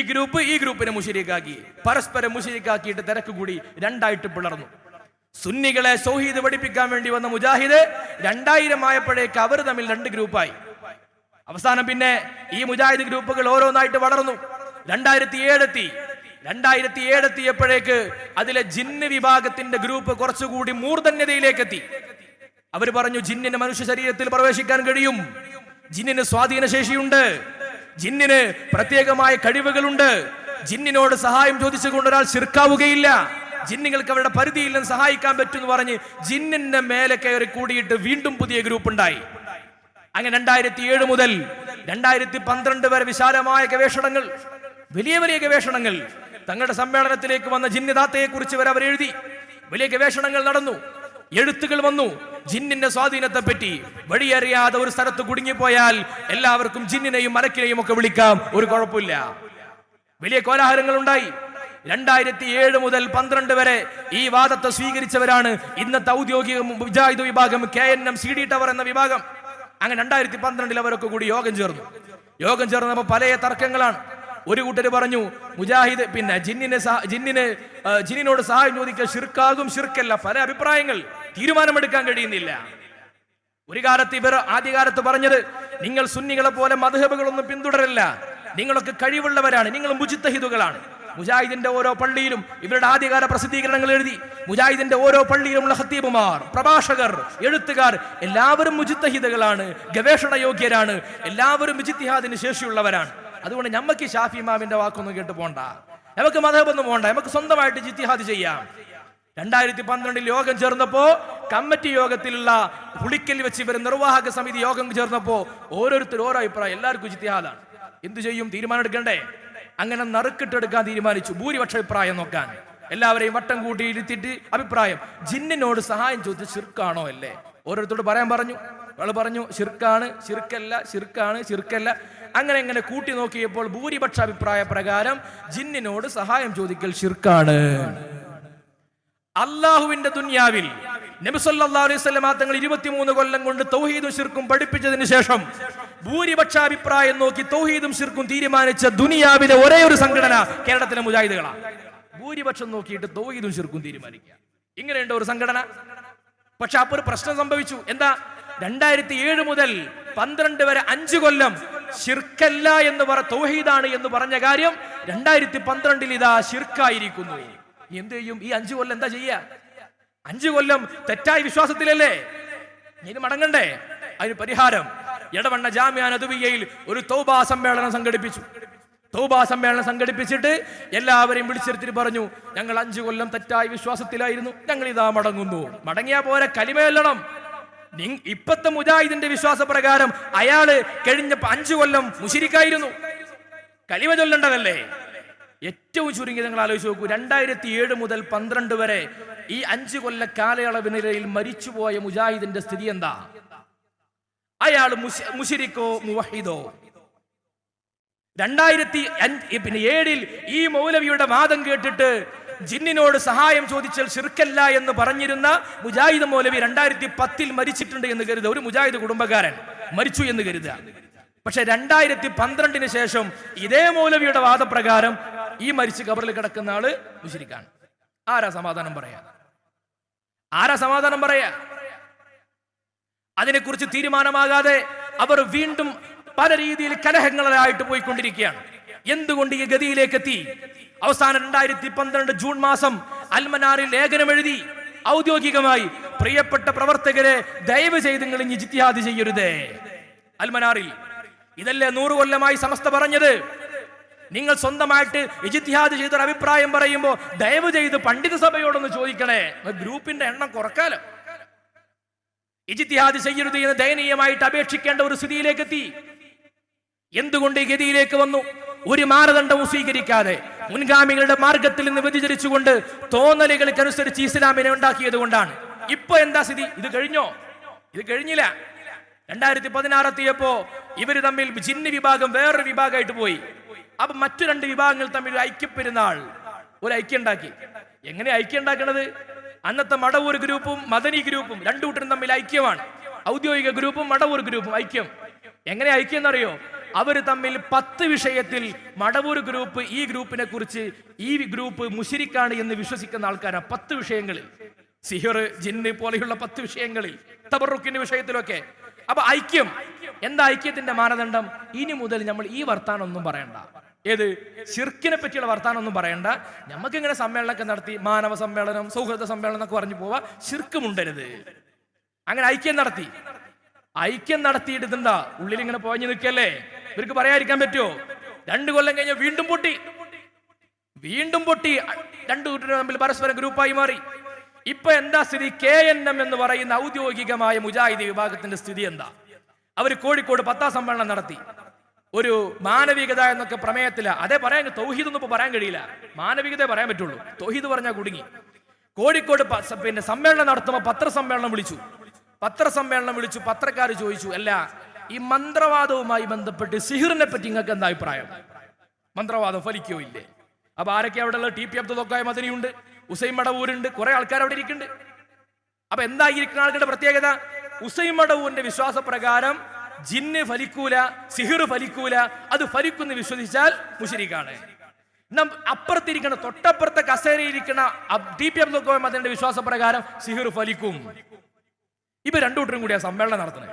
ഗ്രൂപ്പിനെ മുശ്രിക്കാക്കി, പരസ്പരം മുശ്രിക്കാക്കിയിട്ട് തിരക്ക് കൂടി 2ആയിട്ട് പിളർന്നു. സുന്നികളെ തൗഹീദ് പഠിപ്പിക്കാൻ വേണ്ടി വന്ന മുജാഹിദ് 2000 ആയപ്പോഴേക്ക് അവർ തമ്മിൽ 2 ഗ്രൂപ്പായി. അവസാനം പിന്നെ ഈ മുജാഹിദ് ഗ്രൂപ്പുകൾ ഓരോന്നായിട്ട് വളർന്നു. 2007 എത്തിയപ്പോഴേക്ക് അതിലെ ജിന്ന് വിഭാഗത്തിന്റെ ഗ്രൂപ്പ് കുറച്ചുകൂടി മൂർധന്യതയിലേക്ക് എത്തി. അവർ പറഞ്ഞു, ജിന്നിന് മനുഷ്യ ശരീരത്തിൽ പ്രവേശിക്കാൻ കഴിയും, ജിന്നിന് സ്വാധീന ശേഷിയുണ്ട്, ജിന്നിന് പ്രത്യേകമായ കഴിവുകളുണ്ട്, ജിന്നിനോട് സഹായം ചോദിച്ചുകൊണ്ട് ഒരാൾ ശിർക്കാവുകയില്ല, ജിന്നുകൾക്ക് അവരുടെ പരിധിയിൽ നിന്ന് സഹായിക്കാൻ പറ്റും എന്ന് പറഞ്ഞ് ജിന്നിന്റെ മേലെ കയറി കൂടിയിട്ട് വീണ്ടും പുതിയ ഗ്രൂപ്പ് ഉണ്ടായി. അങ്ങനെ 2007 മുതൽ 2012 വരെ വിശാലമായ ഗവേഷണങ്ങൾ, വലിയ ഗവേഷണങ്ങൾ, തങ്ങളുടെ സമ്മേളനത്തിലേക്ക് വന്ന ജിന്നിദാത്തയെ കുറിച്ച് വരെ അവർ എഴുതി. വലിയ ഗവേഷണങ്ങൾ നടന്നു, എഴുത്തുകൾ വന്നു. ജിന്നിന്റെ സ്വാധീനത്തെ പറ്റി വഴിയറിയാതെ ഒരു സ്ഥലത്ത് കുടുങ്ങിപ്പോയാൽ എല്ലാവർക്കും ജിന്നിനെയും മലക്കിനെയും ഒക്കെ വിളിക്കാം, ഒരു കുഴപ്പമില്ല. വലിയ കോലാഹലങ്ങൾ ഉണ്ടായി. 2007 മുതൽ 2012 വരെ ഈ വാദത്തെ സ്വീകരിച്ചവരാണ് ഇന്നത്തെ ഔദ്യോഗിക മുജാഹിദ് വിഭാഗം, KNM CD ടവർ എന്ന വിഭാഗം. അങ്ങനെ 2012 അവരൊക്കെ കൂടി യോഗം ചേർന്നപ്പോൾ പല തർക്കങ്ങളാണ്. ഒരു കൂട്ടർ പറഞ്ഞു, മുജാഹിദ് പിന്നെ ജിന്നിനോട് സഹായം ചോദിക്കുക ഷിർക്കാകും, ഷിർക്കല്ല. പല അഭിപ്രായങ്ങൾ, തീരുമാനമെടുക്കാൻ കഴിയുന്നില്ല. ഒരു കാലത്ത് ഇവർ ആദ്യകാലത്ത് പറഞ്ഞത്, നിങ്ങൾ സുന്നികളെ പോലെ മദ്ഹബുകളൊന്നും പിന്തുടരില്ല, നിങ്ങളൊക്കെ കഴിവുള്ളവരാണ്, നിങ്ങൾ മുജ്തഹിദുകളാണ്. മുജാഹിദിന്റെ ഓരോ പള്ളിയിലും ഇവരുടെ ആദ്യകാല പ്രസിദ്ധീകരണങ്ങൾ എഴുതി. മുജാഹിദിന്റെ ഓരോ പള്ളിയിലുമുള്ള ഖത്തീബുമാർ, പ്രഭാഷകർ, എഴുത്തുകാർ എല്ലാവരും മുജ്തഹിദുകളാണ്, ഗവേഷണ യോഗ്യരാണ്, എല്ലാവരും ഇജ്തിഹാദിന് ശേഷിയുള്ളവരാണ്. അതുകൊണ്ട് നമുക്ക് ഷാഫി ഇമാമിന്റെ വാക്കൊന്നും കേട്ട് പോണ്ട, നമുക്ക് മദ്ഹബൊന്നും പോണ്ട, നമുക്ക് സ്വന്തമായിട്ട് ഇജ്തിഹാദ് ചെയ്യാം. 2012 യോഗം ചേർന്നപ്പോ കമ്മിറ്റി യോഗത്തിലുള്ള പുളിക്കൽ വെച്ച് ഇവർ നിർവാഹക സമിതി യോഗം ചേർന്നപ്പോ ഓരോരുത്തർ ഓരോ അഭിപ്രായം, എല്ലാവർക്കും ഇജ്തിഹാദാണ്. എന്ത് ചെയ്യും? തീരുമാനം എടുക്കണ്ടേ? അങ്ങനെ നറുക്കിട്ടെടുക്കാൻ തീരുമാനിച്ചു. ഭൂരിപക്ഷ അഭിപ്രായം നോക്കാൻ എല്ലാവരെയും വട്ടം കൂട്ടി ഇരുത്തിയിട്ട് അഭിപ്രായം, ജിന്നിനോട് സഹായം ചോദിച്ച് ശിർക്കാണോ അല്ലേ? ഓരോരുത്തരോട് പറയാൻ പറഞ്ഞു. അയാൾ പറഞ്ഞു ശിർക്കാണ്, ശിർക്കല്ല. അങ്ങനെ കൂട്ടി നോക്കിയപ്പോൾ ഭൂരിപക്ഷ അഭിപ്രായ പ്രകാരം ജിന്നിനോട് സഹായം ചോദിക്കൽ ശിർക്കാണ്. അള്ളാഹുവിന്റെ ദുനിയാവിൽ നബി സല്ലല്ലാഹു അലൈഹി വസല്ലം തങ്ങൾ 23 കൊല്ലം കൊണ്ട് തൗഹീദും ശിർക്കും പഠിപ്പിച്ചതിന് ശേഷം ഭൂരിപക്ഷ അഭിപ്രായം നോക്കി തൗഹീദും ശിർക്കും തീരുമാനിച്ച ദുനിയാവിലെ ഒരേ ഒരു സംഘടന കേരളത്തിലെ മുജാഹിദുകളാണ്. ഭൂരിപക്ഷം നോക്കിയിട്ട് തൗഹീദും ശിർക്കും തീരുമാനിക്കുക, ഇങ്ങനെയുണ്ട് ഒരു സംഘടന. പക്ഷെ അപ്പോൾ ഒരു പ്രശ്നം സംഭവിച്ചു. എന്താ? 2007 മുതൽ 12 വരെ 5 കൊല്ലം ശിർക്കല്ല എന്ന് തൗഹീദാണ് എന്ന് പറഞ്ഞ കാര്യം 2012 ഇതാ ശിർക്കായിരിക്കുന്നു. എന്ത് ചെയ്യും? ഈ 5 കൊല്ലം എന്താ ചെയ്യാ? 5 കൊല്ലം തെറ്റായ വിശ്വാസത്തിലല്ലേ, ഇനി മടങ്ങണ്ടേ? അതിന് പരിഹാരം എടവണ്ണ ജാമിഅ നദവിയ്യയിൽ ഒരു തൗബാ സമ്മേളനം സംഘടിപ്പിച്ചിട്ട് എല്ലാവരെയും വിളിച്ചെടുത്തിട്ട് പറഞ്ഞു, ഞങ്ങൾ 5 കൊല്ലം തെറ്റായ വിശ്വാസത്തിലായിരുന്നു, ഞങ്ങൾ ഇതാ മടങ്ങുന്നു. മടങ്ങിയാ പോരെ, കലിമ ചൊല്ലണം. ഇപ്പത്തെ മുജാഹിദിന്റെ വിശ്വാസപ്രകാരം അയാള് കഴിഞ്ഞ 5 കൊല്ലം മുശ്രിക്കായിരുന്നു, കലിമ ചൊല്ലേണ്ടതല്ലേ? ഏറ്റവും ചുരുങ്ങി നിങ്ങൾ ആലോചിച്ച് നോക്കൂ, 2007 മുതൽ 12 വരെ ഈ 5 കൊല്ല കാലയളവിനിടയിൽ മരിച്ചുപോയ മുജാഹിദിന്റെ സ്ഥിതി എന്താ? അയാൾ മുശ്രിക്കോ മുവഹിദോ? 2007 ഈ മൗലവിയുടെ വാദം കേട്ടിട്ട് ജിന്നിനോട് സഹായം ചോദിച്ചാൽ ശിർക്കല്ല എന്ന് പറഞ്ഞിരുന്ന മുജാഹിദ് മൗലവി 2010 മരിച്ചിട്ടുണ്ട് എന്ന് കരുതുക. ഒരു മുജാഹിദ് കുടുംബക്കാരൻ മരിച്ചു എന്ന് കരുതുക. പക്ഷെ 2012 ശേഷം ഇതേ മൗലവിയുടെ വാദപ്രകാരം ഈ മരിച്ച് ഖബറിൽ കിടക്കുന്ന ആള് മുശ്രിക്കാണ്. ആരാ സമാധാനം പറയാ? അതിനെക്കുറിച്ച് തീരുമാനമാകാതെ അവർ വീണ്ടും പല രീതിയിൽ കലഹങ്ങളായിട്ട് പോയിക്കൊണ്ടിരിക്കുകയാണ്. എന്തുകൊണ്ട് ഈ ഗതിയിലേക്ക് എത്തി? അവസാനം 2012 ജൂൺ മാസം അൽമനാറിൽ ലേഖനം എഴുതി ഔദ്യോഗികമായി, പ്രിയപ്പെട്ട പ്രവർത്തകരെ, ദയവ് ചെയ്ത് നിങ്ങൾ ഇജ്തിഹാദ് ചെയ്യരുതേ. അൽമനാറിൽ ഇതല്ലേ 100 കൊല്ലമായി സമസ്ത പറഞ്ഞത്. നിങ്ങൾ സ്വന്തമായിട്ട് ഇജ്തിഹാദ് ചെയ്തൊരു അഭിപ്രായം പറയുമ്പോൾ ദയവ് ചെയ്ത് പണ്ഡിത സഭയോടൊന്ന് ചോദിക്കണേ, ഗ്രൂപ്പിന്റെ എണ്ണം കുറക്കാലോ. ഇജ്തിഹാദ് ചെയ്യരുത് എന്ന് ദയനീയമായിട്ട് അപേക്ഷിക്കേണ്ട ഒരു സ്ഥിതിയിലേക്ക് എത്തി. എന്തുകൊണ്ട് ഈ ഗതിയിലേക്ക് വന്നു? ഒരു മാനദണ്ഡവും സ്വീകരിക്കാതെ മുൻഗാമികളുടെ മാർഗത്തിൽ നിന്ന് വ്യതിചരിച്ചുകൊണ്ട് തോന്നലുകൾക്കനുസരിച്ച് ഇസ്ലാമിനെ ഉണ്ടാക്കിയത് കൊണ്ടാണ്. ഇപ്പൊ എന്താ സ്ഥിതി? ഇത് കഴിഞ്ഞോ? ഇത് കഴിഞ്ഞില്ല. 2016 എത്തിയപ്പോ ഇവര് തമ്മിൽ ജിന്ന് വിഭാഗം വേറൊരു വിഭാഗമായിട്ട് പോയി. അപ്പൊ മറ്റു 2 വിഭാഗങ്ങൾ തമ്മിൽ ഒരു ഐക്യപ്പെരുന്നാൾ, ഒരു ഐക്യം ഉണ്ടാക്കി. എങ്ങനെ ഐക്യം ഉണ്ടാക്കണത്? അന്നത്തെ മടവൂർ ഗ്രൂപ്പും മദനി ഗ്രൂപ്പും രണ്ടു കൂട്ടരും തമ്മിൽ ഐക്യമാണ്. ഔദ്യോഗിക ഗ്രൂപ്പും മടവൂർ ഗ്രൂപ്പും ഐക്യം. എങ്ങനെ ഐക്യം എന്നറിയോ? അവർ തമ്മിൽ 10 വിഷയത്തിൽ മടവൂർ ഗ്രൂപ്പ് ഈ ഗ്രൂപ്പിനെ കുറിച്ച്, ഈ ഗ്രൂപ്പ് മുശ്രിക്കാണ് എന്ന് വിശ്വസിക്കുന്ന ആൾക്കാരാണ്. 10 വിഷയങ്ങളിൽ, സിഹിർ, ജിന്ന് പോലെയുള്ള 10 വിഷയങ്ങളിൽ, തബറുക്കിന്റെ വിഷയത്തിലൊക്കെ. അപ്പൊ ഐക്യം എന്താ? ഐക്യത്തിന്റെ മാനദണ്ഡം ഇനി മുതൽ നമ്മൾ ഈ വർത്താനം ഒന്നും പറയണ്ട. ഏത്? ശിർക്കിനെ പറ്റിയുള്ള വർത്താനം ഒന്നും പറയണ്ട. നമുക്ക് ഇങ്ങനെ സമ്മേളനമൊക്കെ നടത്തി, മാനവ സമ്മേളനം, സൗഹൃദ സമ്മേളനം എന്നൊക്കെ പറഞ്ഞു പോവാ, ശിർക്ക് മുണ്ടരുത്. അങ്ങനെ ഐക്യം നടത്തി. ഐക്യം നടത്തിയിട്ട് എന്താ ഉള്ളിൽ ഇങ്ങനെ പോഞ്ഞു നിൽക്കല്ലേ? ഇവർക്ക് പറയാതിരിക്കാൻ പറ്റുമോ? 2 കൊല്ലം കഴിഞ്ഞ വീണ്ടും പൊട്ടി. 2 കൂട്ടരും തമ്മിൽ പരസ്പരം ഗ്രൂപ്പായി മാറി. ഇപ്പൊ എന്താ സ്ഥിതി? KNM എന്ന് പറയുന്ന ഔദ്യോഗികമായ മുജാഹിദ് വിഭാഗത്തിന്റെ സ്ഥിതി എന്താ? അവർ കോഴിക്കോട് 10ാം സമ്മേളനം നടത്തി. ഒരു മാനവികത എന്നൊക്കെ പ്രമേയത്തില. അതേ പറയാൻ, തൗഹീദ് ഒന്നും ഇപ്പൊ പറയാൻ കഴിയില്ല. മാനവികതയെ പറയാൻ പറ്റുള്ളൂ. തൗഹീദ് പറഞ്ഞാൽ കുടുങ്ങി. കോഴിക്കോട് സമ്മേളനം നടത്തുമ്പോൾ പത്രസമ്മേളനം വിളിച്ചു. പത്രക്കാർ ചോദിച്ചു, അല്ല ഈ മന്ത്രവാദവുമായി ബന്ധപ്പെട്ട് സിഹിറിനെ പറ്റി നിങ്ങൾക്ക് എന്താ അഭിപ്രായം? മന്ത്രവാദം ഫലിക്കോ ഇല്ലേ? അപ്പൊ ആരൊക്കെ അവിടെ ഉള്ളത്? TP അബ്ദുൽ വക്കായ മദനിയുണ്ട്, ഉസൈൻ മടവൂരുണ്ട്, കുറെ ആൾക്കാർ അവിടെ ഇരിക്കുന്നുണ്ട്. അപ്പൊ എന്താ ഇരിക്കുന്ന ആൾക്കാരുടെ പ്രത്യേകത? ഉസൈൻ മടവൂരിന്റെ വിശ്വാസപ്രകാരം ജിന്ന് ഫലിക്കൂല, സിഹിർ ഫലിക്കൂല, അത് ഫലിക്കുന്ന് വിശ്വസിച്ചാൽ മുശ്രിക്കാണ്. അപ്പുറത്തിരിക്കുന്ന, തൊട്ടപ്പുറത്തെ കസേരയിരിക്കുന്ന TP അബ്ദുൽ വക്കായ മദനിയുടെ വിശ്വാസപ്രകാരം സിഹിർ ഫലിക്കും. ഇപ്പൊ 2 കൂട്ടരും കൂടിയാ സമ്മേളനം നടത്തുന്നത്.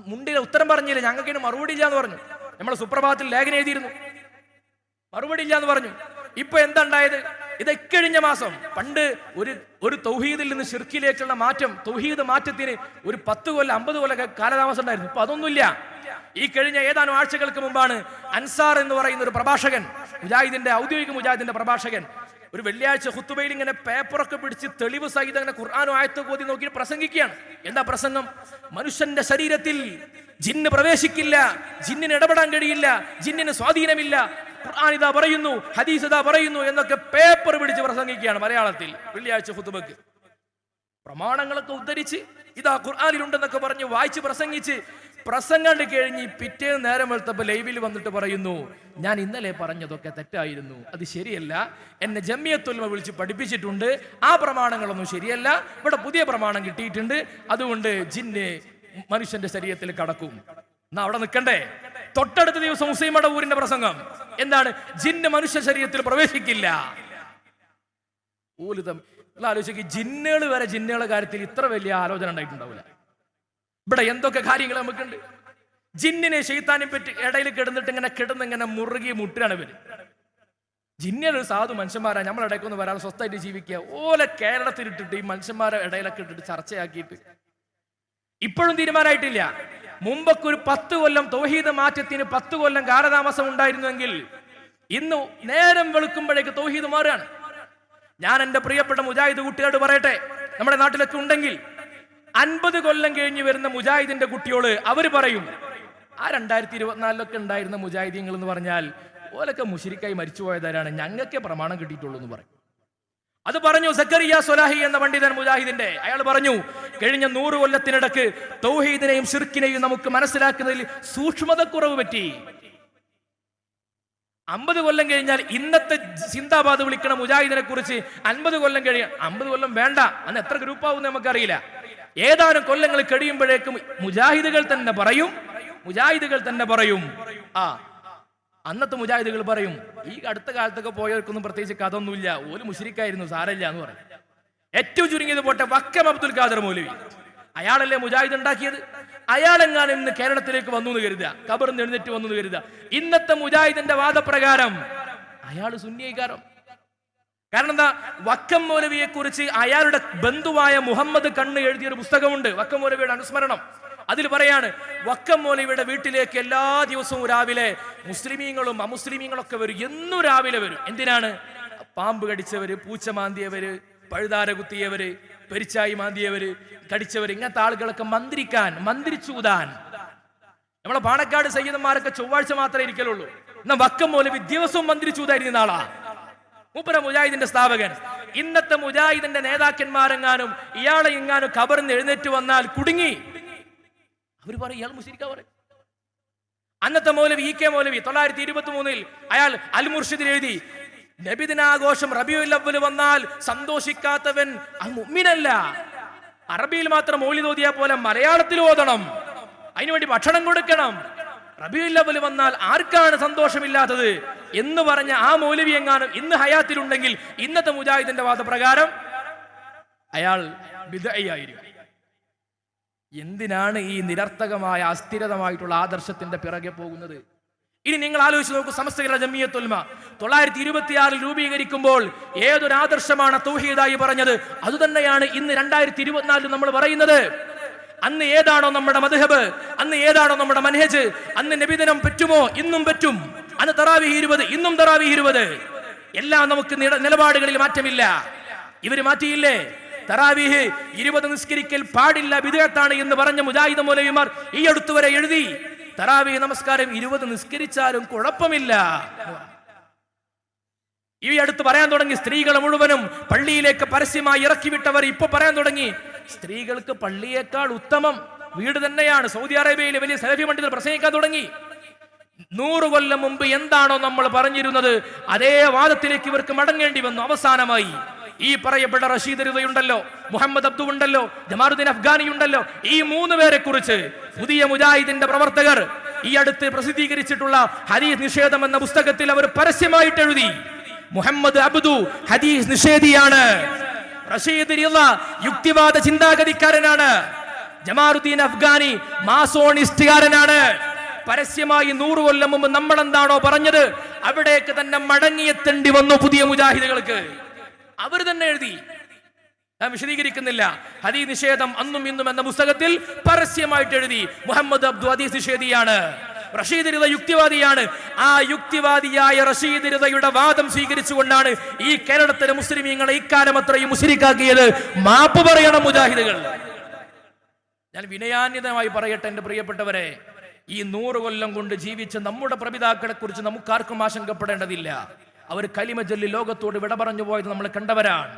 മുണ്ടിലെ ഉത്തരം പറഞ്ഞില്ല, ഞങ്ങൾക്ക് മറുപടി ഇല്ല എന്ന് പറഞ്ഞു. നമ്മൾ സുപ്രഭാതത്തിൽ ലേഖനം എഴുതിയിരുന്നു, മറുപടി ഇല്ല എന്ന് പറഞ്ഞു. ഇപ്പൊ എന്താ ഉണ്ടായത്? ഇത് ഇക്കഴിഞ്ഞ മാസം, പണ്ട് ഒരു തൗഹീദിൽ നിന്ന് ശിർക്കിലേക്കുള്ള മാറ്റം, തൗഹീദ് മാറ്റത്തിന് ഒരു 10 കൊല്ലം 50 കൊല്ലം കാലതാമസം ഉണ്ടായിരുന്നു. ഇപ്പൊ അതൊന്നുമില്ല. ഈ കഴിഞ്ഞ ഏതാനും ആഴ്ചകൾക്ക് മുമ്പാണ് അൻസാർ എന്ന് പറയുന്ന ഒരു പ്രഭാഷകൻ, മുജാഹിദിന്റെ ഔദ്യോഗിക മുജാഹിദിന്റെ പ്രഭാഷകൻ, ഒരു വെള്ളിയാഴ്ച ഖുത്തുബയിൽ ഇങ്ങനെ പേപ്പറൊക്കെ പിടിച്ച് തെളിവ് സഹിതം അങ്ങനെ ഖുർആനും ആയത്തും ഓതി നോക്കി പ്രസംഗിക്കുകയാണ്. എന്താ പ്രസംഗം? മനുഷ്യന്റെ ശരീരത്തിൽ ജിന്ന് പ്രവേശിക്കില്ല, ജിന്നിന് ഇടപെടാൻ കഴിയില്ല, ജിന്നിന് സ്വാധീനമില്ല, ഖുർആൻ ഇതാ പറയുന്നു, ഹദീസ് ഇതാ പറയുന്നു എന്നൊക്കെ പേപ്പർ പിടിച്ച് പ്രസംഗിക്കുകയാണ് മലയാളത്തിൽ വെള്ളിയാഴ്ച ഖുതുബക്ക്. പ്രമാണങ്ങളൊക്കെ ഉദ്ധരിച്ച് ഇതാ ഖുർആനിലുണ്ടെന്നൊക്കെ പറഞ്ഞ് വായിച്ച് പ്രസംഗിച്ച് പ്രസംഗം കഴിഞ്ഞ് പിറ്റേന്ന് നേരം വെളുത്തപ്പോൾ ലൈവിൽ വന്നിട്ട് പറയുന്നു, ഞാൻ ഇന്നലെ പറഞ്ഞതൊക്കെ തെറ്റായിരുന്നു, അത് ശരിയല്ല, എന്നെ ജമിയത്തുൽ ഉലമ വിളിച്ച് പഠിപ്പിച്ചിട്ടുണ്ട്, ആ പ്രമാണങ്ങളൊന്നും ശരിയല്ല, ഇവിടെ പുതിയ പ്രമാണം കിട്ടിയിട്ടുണ്ട്, അതുകൊണ്ട് ജിന്ന് മനുഷ്യന്റെ ശരീരത്തിൽ കടക്കും. എന്നാ അവിടെ നിൽക്കണ്ടേ? തൊട്ടടുത്ത ദിവസം ഉസൈൻ മടവൂരിന്റെ പ്രസംഗം എന്താണ്? ജിന്ന് മനുഷ്യ ശരീരത്തിൽ പ്രവേശിക്കില്ല. ആലോചിക്ക്, ജിന്നുകൾ വരെ ജിന്നുകളുടെ കാര്യത്തിൽ ഇത്ര വലിയ ആലോചന ഉണ്ടായിട്ടുണ്ടാവില്ല. ഇവിടെ എന്തൊക്കെ കാര്യങ്ങൾ നമുക്കുണ്ട്. ജിന്നിനെ ശൈത്താനെ പറ്റി ഇടയിൽ കിടന്നിങ്ങനെ മുറുകി മുട്ടുകയാണ് ഇവര്. ജിന്നുകൾ സാധു മനുഷ്യന്മാരാ, നമ്മളെ ഇടയ്ക്കൊന്ന് വരാതെ സ്വസ്ഥമായിട്ട് ജീവിക്കുക. ഓലെ കേരളത്തിലിട്ടിട്ട് ഈ മനുഷ്യന്മാരെ ഇടയിലൊക്കെ ഇട്ടിട്ട് ചർച്ചയാക്കിയിട്ട് ഇപ്പോഴും തീരുമാനമായിട്ടില്ല. മുമ്പൊക്കെ ഒരു 10 കൊല്ലം തൗഹീദ് മാറ്റത്തിന് 10 കൊല്ലം കാലതാമസം ഉണ്ടായിരുന്നുവെങ്കിൽ ഇന്ന് നേരം വെളുക്കുമ്പോഴേക്ക് തൗഹീദ് മാറുകയാണ്. ഞാൻ എൻ്റെ പ്രിയപ്പെട്ട മുജാഹിദ് കുട്ടിയോട് പറയട്ടെ, നമ്മുടെ നാട്ടിലൊക്കെ ഉണ്ടെങ്കിൽ 50 കൊല്ലം കഴിഞ്ഞ് വരുന്ന മുജാഹിദിന്റെ കുട്ടിയോട് അവർ പറയും, ആ 2024 ഉണ്ടായിരുന്ന മുജാഹിദീങ്ങൾ എന്ന് പറഞ്ഞാൽ ഓലൊക്കെ മുശ്രിക്കായി മരിച്ചുപോയതാരാണ്, ഞങ്ങൾക്കേ പ്രമാണം കിട്ടിയിട്ടുള്ളൂ എന്ന് പറയും. അത് പറഞ്ഞു സക്കരിയ സ്വലാഹി എന്ന പണ്ഡിതൻ മുജാഹിദിന്റെ. അയാൾ പറഞ്ഞു, കഴിഞ്ഞ 100 കൊല്ലത്തിനിടക്ക് തൗഹീദിനെയും ശിർക്കിനെയും നമുക്ക് മനസ്സിലാക്കുന്നതിൽ സൂക്ഷ്മതക്കുറവ് പറ്റി. 50 കൊല്ലം കഴിഞ്ഞാൽ ഇന്നത്തെ സിന്ദാബാദ് വിളിക്കണ മുജാഹിദിനെ കുറിച്ച് 50 കൊല്ലം കഴിയാൻ, 50 കൊല്ലം വേണ്ട, അന്ന് എത്ര ഗ്രൂപ്പാവും നമുക്കറിയില്ല. ഏതാനും കൊല്ലങ്ങൾ കഴിയുമ്പോഴേക്കും മുജാഹിദുകൾ തന്നെ പറയും അന്നത്തെ മുജാഹിദുകൾ പറയും, ഈ അടുത്ത കാലത്തൊക്കെ പോയവർക്കൊന്നും പ്രത്യേകിച്ച് കഥൊന്നുമില്ല, ഓല് മുശ്രിക്കായിരുന്നു, സാരമില്ല എന്ന് പറയും. ഏറ്റവും ചുരുങ്ങിയത് പോട്ടെ വക്കം അബ്ദുൽ ഖാദർ മൗലവി, അയാളല്ലേ മുജാഹിദ് ഉണ്ടാക്കിയത്, അയാളെങ്ങാനും ഇന്ന് കേരളത്തിലേക്ക് വന്നു എന്ന് കരുതുക, ഖബറിന്ന് എഴുന്നേറ്റ് വന്നു എന്ന് കരുതുക. ഇന്നത്തെ മുജാഹിദിന്റെ വാദപ്രകാരം അയാൾ സുന്നിയക്കാരം. കാരണം എന്താ? വക്കം മൗലവിയെ കുറിച്ച് അയാളുടെ ബന്ധുവായ മുഹമ്മദ് കണ്ണ് എഴുതിയൊരു പുസ്തകമുണ്ട്, വക്കം മൗലവിയുടെ അനുസ്മരണം. അതിൽ പറയാണ്, വക്കം മൗലവിയുടെ വീട്ടിലേക്ക് എല്ലാ ദിവസവും രാവിലെ മുസ്ലിമീങ്ങളും അമുസ്ലിമീങ്ങളൊക്കെ വരും. എന്നും രാവിലെ വരും. എന്തിനാണ്? പാമ്പ് കടിച്ചവര്, പൂച്ച മാന്തിയവര്, പഴുതാര കുത്തിയവര്, പെരിച്ചായി മാന്തിയവര്, കടിച്ചവര്, ഇങ്ങനത്തെ ആളുകളൊക്കെ മന്ത്രിച്ചൂതാൻ. നമ്മളെ പാണക്കാട് സയ്യിദന്മാരൊക്കെ ചൊവ്വാഴ്ച മാത്രമേ ഇരിക്കലുള്ളൂ. എന്നാ വക്കം മൗലവി ദിവസവും മന്ത്രിച്ചൂതായിരുന്ന ആളാ. മൂപ്പര മുജാഹിദിന്റെ സ്ഥാപകൻ. ഇന്നത്തെ മുജാഹിദിന്റെ നേതാക്കന്മാരെങ്ങാനും ഇയാളെ എങ്ങാനും ഖബറിന്ന് എഴുന്നേറ്റ് വന്നാൽ കുടുങ്ങി. അവർ പറയും ഇയാൾ മുസ്ലിക്കാ പറയും. അന്നത്തെ മൗലവി ഇ കെ മൗലവി 923 അയാൾ അൽ മുർഷിദിൽ എഴുതി, നബിദിനാഘോഷം റബീഉൽ അവ്വൽ വന്നാൽ സന്തോഷിക്കാത്തവൻ മുഅ്മിനല്ല. അറബിയിൽ മാത്രം മൗലിദ് ഓതിയാ പോലെ മലയാളത്തിൽ ഓതണം, അതിനുവേണ്ടി ഭക്ഷണം കൊടുക്കണം. റബീഉൽ അവ്വൽ വന്നാൽ ആർക്കാണ് സന്തോഷമില്ലാത്തത് എന്ന് പറഞ്ഞ ആ മൗലവി എങ്ങാനും ഇന്ന് ഹയാത്തിലുണ്ടെങ്കിൽ ഇന്നത്തെ മുജാഹിദിന്റെ വാദപ്രകാരം അയാൾ ബിദ്അയായിരിക്കും. എന്തിനാണ് ഈ നിരർത്ഥകമായ അസ്ഥിരമായിട്ടുള്ള ആദർശത്തിന്റെ പിറകെ പോകുന്നത്? ഇനി നിങ്ങൾ ആലോചിച്ച് നോക്കൂ. സമസ്ത കേരള ജംഇയ്യത്തുൽ ഉലമ 926 രൂപീകരിക്കുമ്പോൾ ഏതൊരു ആദർശമാണ് തൗഹീദായി പറഞ്ഞത്, അതുതന്നെയാണ് ഇന്ന് 2024 നമ്മൾ പറയുന്നത്. അന്ന് ഏതാണോ നമ്മുടെ മദ്ഹബ്, അന്ന് ഏതാണോ നമ്മുടെ മൻഹജ്, അന്ന് നബിദിനം പറ്റുമോ ഇന്നും പറ്റും. അന്ന് തറാവീഹ് 20 ഇന്നും തറാവീഹ് 20. എല്ലാം നമുക്ക് നിലപാടുകളിൽ മാറ്റമില്ല. ഇവര് മാറ്റിയില്ലേ? തറാവീഹ് 20 നിസ്കരിക്കൽ പാടില്ല, ബിദ്അത്താണ് എന്ന് പറഞ്ഞ മുജാഹിദ് മൗലവിമാർ ഈ അടുത്തുവരെ എഴുതി തറാവീഹ് നമസ്കാരം 20 നിസ്കരിച്ചാലും കുഴപ്പമില്ല. ഈ അടുത്ത് പറയാൻ തുടങ്ങി സ്ത്രീകളെ മുഴുവനും പള്ളിയിലേക്ക് പരസ്യമായി ഇറക്കിവിട്ടവർ ഇപ്പൊ പറയാൻ തുടങ്ങി സ്ത്രീകൾക്ക് പള്ളിയേക്കാൾ ഉത്തമം വീട് തന്നെയാണ്. സൗദി അറേബ്യയിലെ വലിയ സലഫി പണ്ഡിതർ പ്രസംഗിക്കാൻ തുടങ്ങി. 100 കൊല്ലം മുമ്പ് എന്താണോ നമ്മൾ പറഞ്ഞിരുന്നത് അതേ വാദത്തിലേക്ക് ഇവർക്ക് മടങ്ങേണ്ടി വന്നു. അവസാനമായി ഈ പറയപ്പെട്ട റഷീദ് റിദയുണ്ടല്ലോ, മുഹമ്മദ് അബ്ദു ഉണ്ടല്ലോ, ജമാലുദ്ദീൻ അഫ്ഗാനി ഉണ്ടല്ലോ, ഈ 3 പേരെ കുറിച്ച് പുതിയ മുജാഹിദിന്റെ പ്രവർത്തകർ ഈ അടുത്ത് പ്രസിദ്ധീകരിച്ചിട്ടുള്ള ഹദീസ് നിഷേധം എന്ന പുസ്തകത്തിൽ അവർ പരസ്യമായിട്ട് എഴുതി, മുഹമ്മദ് അബ്ദു ഹദീസ് നിഷേധിയാണ്, റഷീദ് റിദ യുക്തിവാദ ചിന്താഗതിക്കാരനാണ്, ജമാലുദ്ദീൻ അഫ്ഗാനി മാസോണിസ്റ്റുകാരനാണ്. പരസ്യമായി 100 കൊല്ലം മുമ്പ് നമ്മൾ എന്താണോ പറഞ്ഞത് അവിടേക്ക് തന്നെ മടങ്ങിയെത്തേണ്ടി വന്നു പുതിയ മുജാഹിദുകൾക്ക്. അവർ തന്നെ എഴുതി. ഞാൻ വിശദീകരിക്കുന്നില്ല. ഹദീസ് നിഷേധം അന്നും ഇന്നും എന്ന പുസ്തകത്തിൽ പരസ്യമായിട്ട് എഴുതി മുഹമ്മദ് അബ്ദു ഹദീസ് നിഷേധിയാണ്, റഷീദ് റിദ യുക്തിവാദിയാണ്. ആ യുക്തിവാദിയായ റഷീദ് റിദയുടെ വാദം സ്വീകരിച്ചുകൊണ്ടാണ് ഈ കേരളത്തിലെ മുസ്ലിമീങ്ങളെ ഇക്കാലം അത്രയും മുസ്ലിക്കാക്കിയത്. മാപ്പ് പറയണം മുജാഹിദുകൾ. ഞാൻ വിനയാന്വിതമായി പറയട്ടെ എന്റെ പ്രിയപ്പെട്ടവരെ, ഈ 100 കൊല്ലം കൊണ്ട് ജീവിച്ച നമ്മുടെ പ്രപിതാക്കളെ കുറിച്ച് നമുക്കാർക്കും ആശങ്കപ്പെടേണ്ടതില്ല. അവർ കലിമ ചൊല്ലി ലോകത്തോട് വിട പറഞ്ഞു പോയത് നമ്മൾ കണ്ടവരാണ്.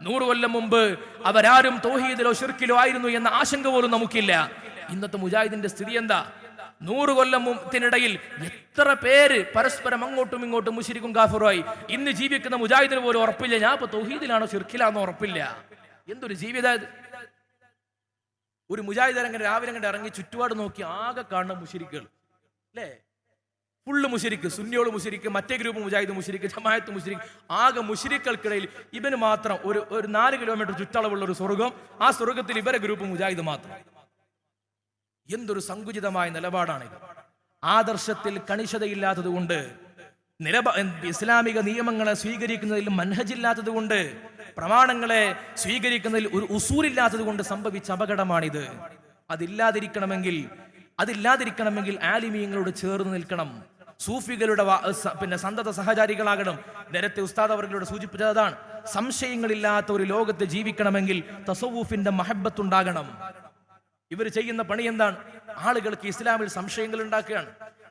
100 കൊല്ലം മുമ്പ് അവരാരും തൗഹീദിലോ ശിർക്കിലോ ആയിരുന്നു എന്ന ആശങ്ക പോലും നമുക്കില്ല. ഇന്നത്തെ മുജാഹിദിന്റെ സ്ഥിതി എന്താ? 100 കൊല്ലത്തിനിടയിൽ എത്ര പേര് പരസ്പരം അങ്ങോട്ടും ഇങ്ങോട്ടും മുശ്രിക്കും കാഫിറുമായി. ഇന്ന് ജീവിക്കുന്ന മുജാഹിദിന് പോലും ഉറപ്പില്ല ഞാൻ ഇപ്പൊ തൗഹീദിലാണോ ശിർക്കിലാണോ ഉറപ്പില്ല. എന്തൊരു ജീവിതം! ഒരു മുജാഹിദ് അങ്ങനെ രാവിലെ അങ്ങനെ ഇറങ്ങി ചുറ്റുപാട് നോക്കി ആകെ കാണുന്ന മുശ്രിക്കുകൾ അല്ലേ? ഫുള്ള് മുശ്രിക്ക്, സുന്നിയോട് മുശ്രിക്ക്, മറ്റേ ഗ്രൂപ്പ് മുജാഹിദ് മുശ്രിക്ക്, ജമാഅത്ത് മുശ്രിക്ക്, ആകെ മുശ്രിക്കൾക്കിടയിൽ ഇവന് മാത്രം ഒരു 4 കിലോമീറ്റർ ചുറ്റളവുള്ള ഒരു സ്വർഗം. ആ സ്വർഗത്തിൽ ഇവരെ ഗ്രൂപ്പ് മുജാഹിദ് മാത്രം. എന്തൊരു സങ്കുചിതമായ നിലപാടാണിത്! ആദർശത്തിൽ കണിശതയില്ലാത്തത് കൊണ്ട്, ഇസ്ലാമിക നിയമങ്ങളെ സ്വീകരിക്കുന്നതിൽ മൻഹജില്ലാത്തത് കൊണ്ട്, പ്രമാണങ്ങളെ സ്വീകരിക്കുന്നതിൽ ഒരു ഉസൂലില്ലാത്തത് കൊണ്ട് സംഭവിച്ച അപകടമാണിത്. അതില്ലാതിരിക്കണമെങ്കിൽ ആലിമീങ്ങളോട് ചേർന്ന് നിൽക്കണം. സൂഫികളുടെ സന്തത സഹചാരികളാകണം. നേരത്തെ ഉസ്താദ് അവരുടെ സൂചിപ്പിച്ചതാണ്, സംശയങ്ങളില്ലാത്ത ഒരു ലോകത്ത് ജീവിക്കണമെങ്കിൽ തസവൂഫിന്റെ മഹബത്തുണ്ടാകണം. ഇവർ ചെയ്യുന്ന പണി എന്താണ്? ആളുകൾക്ക് ഇസ്ലാമിൽ സംശയങ്ങൾ ഉണ്ടാക്കുകയാണ്.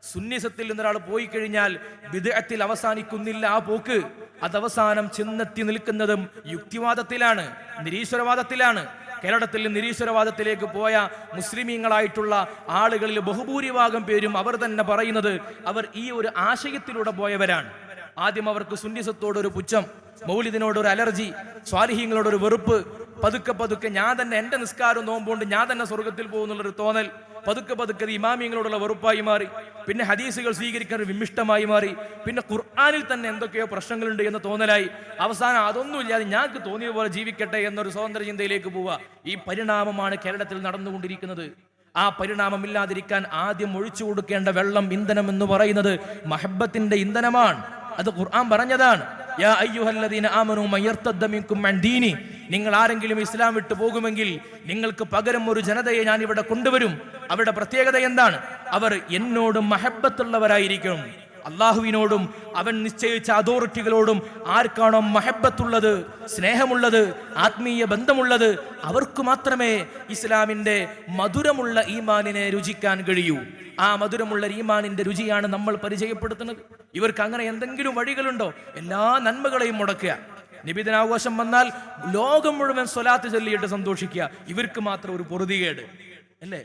സുന്നിസത്തിൽ നിന്നൊരാൾ പോയി കഴിഞ്ഞാൽ ബിദ്അത്തിൽ അവസാനിക്കുന്നില്ല ആ പോക്ക്. അത് അവസാനം ചെന്നെത്തി നിൽക്കുന്നതും യുക്തിവാദത്തിലാണ്, നിരീശ്വരവാദത്തിലാണ്. കേരളത്തിൽ നിരീശ്വരവാദത്തിലേക്ക് പോയ മുസ്ലിമീങ്ങളായിട്ടുള്ള ആളുകളിൽ ബഹുഭൂരിഭാഗം പേരും അവർ തന്നെ പറയുന്നത് അവർ ഈ ഒരു ആശയത്തിലൂടെ പോയവരാണ്. ആദ്യം അവർക്ക് സുന്നിസത്തോടൊരു പുച്ഛം, മൗലിദിനോടൊരു അലർജി, സ്വാലിഹീങ്ങളോടൊരു വെറുപ്പ്, പതുക്കെ ഞാൻ തന്നെ എന്റെ നിസ്കാരം നോമ്പുകൊണ്ട് ഞാൻ തന്നെ സ്വർഗത്തിൽ പോകുന്നുള്ളൊരു തോന്നൽ, പതുക്കെ ഇമാമിയങ്ങളോടുള്ള വെറുപ്പായി മാറി. പിന്നെ ഹദീസുകൾ സ്വീകരിക്കാൻ ഒരു വിമിഷ്ടമായി മാറി. പിന്നെ ഖുർആനിൽ തന്നെ എന്തൊക്കെയോ പ്രശ്നങ്ങളുണ്ട് എന്ന് തോന്നലായി. അവസാനം അതൊന്നുമില്ലാതെ ഞങ്ങൾക്ക് തോന്നിയ പോലെ ജീവിക്കട്ടെ എന്നൊരു സ്വതന്ത്ര ചിന്തയിലേക്ക് പോവുക. ഈ പരിണാമമാണ് കേരളത്തിൽ നടന്നുകൊണ്ടിരിക്കുന്നത്. ആ പരിണാമമില്ലാതിരിക്കാൻ ആദ്യം ഒഴിച്ചു കൊടുക്കേണ്ട വെള്ളം, ഇന്ധനം എന്ന് പറയുന്നത് മഹബത്തിന്റെ ഇന്ധനമാണ്. അത് ഖുർആൻ പറഞ്ഞതാണ്. യാ അയ്യുഹല്ലദീന ആമനൂ മൻ യർതദ്ദ മിൻകും അൻ ദീനി, നിങ്ങൾ ആരെങ്കിലും ഇസ്ലാം വിട്ടു പോകുമെങ്കിൽ നിങ്ങൾക്ക് പകരം ഒരു ജനതയെ ഞാൻ ഇവിടെ കൊണ്ടുവരും. അവരുടെ പ്രത്യേകത എന്താണ്? അവർ എന്നോട് മഹബത്തുള്ളവരായിരിക്കും. അള്ളാഹുവിനോടും അവൻ നിശ്ചയിച്ച അതോറിറ്റികളോടും ആർക്കാണോ മഹബത്തുള്ളത്, സ്നേഹമുള്ളത്, ആത്മീയ ബന്ധമുള്ളത്, അവർക്ക് മാത്രമേ ഇസ്ലാമിന്റെ മധുരമുള്ള ഈമാനിനെ രുചിക്കാൻ കഴിയൂ. ആ മധുരമുള്ള ഈമാനിന്റെ രുചിയാണ് നമ്മൾ പരിചയപ്പെടുത്തുന്നത്. ഇവർക്ക് അങ്ങനെ എന്തെങ്കിലും വഴികളുണ്ടോ? എല്ലാ നന്മകളെയും മുടക്കുക. നിബിദിനാഘോഷം വന്നാൽ ലോകം മുഴുവൻ സ്വലാത്ത് ചൊല്ലിയിട്ട് സന്തോഷിക്കുക. ഇവർക്ക് മാത്രം ഒരു പൊറുതികേട് അല്ലേ?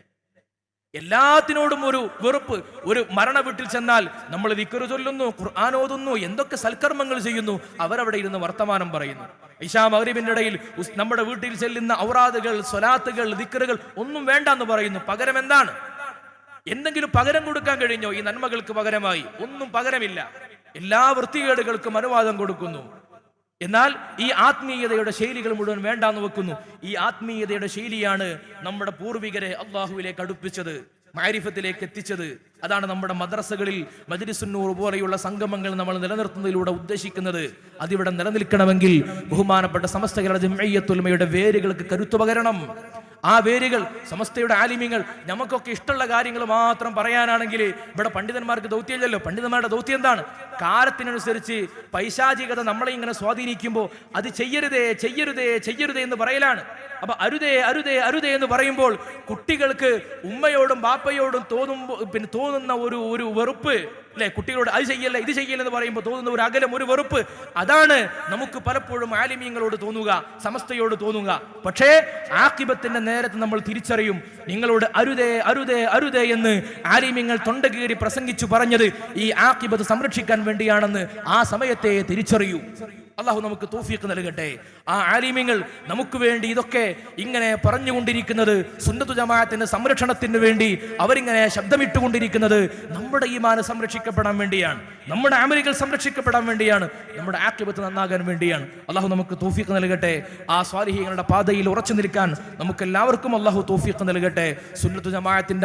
എല്ലാത്തിനോടും ഒരു വെറുപ്പ്. ഒരു മരണ വീട്ടിൽ ചെന്നാൽ നമ്മൾ ദിക്ർ ചൊല്ലുന്നു, ഖുർആൻ ഓതുന്നു, എന്തൊക്കെ സൽക്കർമ്മങ്ങൾ ചെയ്യുന്നു, അവരവിടെ ഇരുന്ന് വർത്തമാനം പറയുന്നു. ഇശാ മഗ്രിബിന്റെ ഇടയിൽ നമ്മുടെ വീട്ടിൽ ചെല്ലുന്ന ഔറാദുകൾ, സ്വലാത്തുകൾ, ദിക്റുകൾ ഒന്നും വേണ്ട എന്ന് പറയുന്നു. പകരം എന്താണ്? എന്തെങ്കിലും പകരം കൊടുക്കാൻ കഴിഞ്ഞോ? ഈ നന്മകൾക്ക് പകരമായി ഒന്നും പകരമില്ല. എല്ലാ വൃത്തികേടുകൾക്കും അനുവാദം കൊടുക്കുന്നു. എന്നാൽ ഈ ആത്മീയതയുടെ ശൈലികൾ മുഴുവൻ വേണ്ടാന്ന് വെക്കുന്നു. ഈ ആത്മീയതയുടെ ശൈലിയാണ് നമ്മുടെ പൂർവികരെ അള്ളാഹുവിലേക്ക് അടുപ്പിച്ചത്, മഅരിഫത്തിലേക്ക് എത്തിച്ചത്. അതാണ് നമ്മുടെ മദ്രസകളിൽ മജ്ലിസുന്നൂർ പോലെയുള്ള സംഗമങ്ങൾ നമ്മൾ നിലനിർത്തുന്നതിലൂടെ ഉദ്ദേശിക്കുന്നത്. അതിവിടെ നിലനിൽക്കണമെങ്കിൽ ബഹുമാനപ്പെട്ട സമസ്ത കേരള ജംഇയ്യത്തുൽ ഉലമയുടെ വേരുകൾക്ക് കരുത്തു പകരണം. ആ വേരുകൾ സമസ്തയുടെ ആലിമീങ്ങൾ നമുക്കൊക്കെ ഇഷ്ടമുള്ള കാര്യങ്ങൾ മാത്രം പറയാനാണെങ്കിൽ ഇവിടെ പണ്ഡിതന്മാർക്ക് ദൗത്യമില്ലല്ലോ. പണ്ഡിതന്മാരുടെ ദൗത്യം എന്താണ്? കാലത്തിനനുസരിച്ച് പൈശാചികത നമ്മളെ ഇങ്ങനെ സ്വാധീനിക്കുമ്പോൾ അത് ചെയ്യരുതേ ചെയ്യരുതേ ചെയ്യരുതേ എന്ന് പറയലാണ്. അപ്പൊ അരുതേ അരുതേ അരുതേ എന്ന് പറയുമ്പോൾ കുട്ടികൾക്ക് ഉമ്മയോടും ബാപ്പയോടും തോന്നുന്ന ഒരു വെറുപ്പ് അല്ലെ? കുട്ടികളോട് അത് ചെയ്യല്ല ഇത് ചെയ്യല്ല എന്ന് പറയുമ്പോൾ തോന്നുന്ന ഒരു അകലം, ഒരു വെറുപ്പ്, അതാണ് നമുക്ക് പലപ്പോഴും ആലിമീങ്ങളോട് തോന്നുക, സമസ്തയോട് തോന്നുക. പക്ഷേ ആഖിബത്തിന്റെ നേരത്ത് നമ്മൾ തിരിച്ചറിയും. നിങ്ങളോട് അരുതേ അരുതേ അരുതേ എന്ന് ആലിമീങ്ങൾ തൊണ്ടകീറി പ്രസംഗിച്ചു പറഞ്ഞത് ഈ ആഖിബത്ത് സംരക്ഷിക്കാൻ വേണ്ടിയാണെന്ന് ആ സമയത്തെ തിരിച്ചറിയൂ. അള്ളാഹു നമുക്ക് തൗഫീഖ് നൽകട്ടെ. ആ ആലിമീങ്ങൾ നമുക്ക് വേണ്ടി ഇതൊക്കെ ഇങ്ങനെ പറഞ്ഞുകൊണ്ടിരിക്കുന്നത് സുന്നത്തു ജമാഅത്തിന്റെ സംരക്ഷണത്തിന് വേണ്ടി അവരിങ്ങനെ ശബ്ദമിട്ടുകൊണ്ടിരിക്കുന്നത് നമ്മുടെ ഈമാൻ സംരക്ഷിക്കപ്പെടാൻ വേണ്ടിയാണ്, നമ്മുടെ അമലുകൾ സംരക്ഷിക്കപ്പെടാൻ വേണ്ടിയാണ്, നമ്മുടെ ആഖിബത്ത് നന്നാകാൻ വേണ്ടിയാണ്. അള്ളാഹു നമുക്ക് തൗഫീഖ് നൽകട്ടെ. ആ സ്വാലിഹീങ്ങളുടെ പാതയിൽ ഉറച്ചു നിൽക്കാൻ നമുക്ക് എല്ലാവർക്കും അള്ളാഹു തൗഫീഖ് നൽകട്ടെ. സുന്നത്തു ജമാഅത്തിന്റെ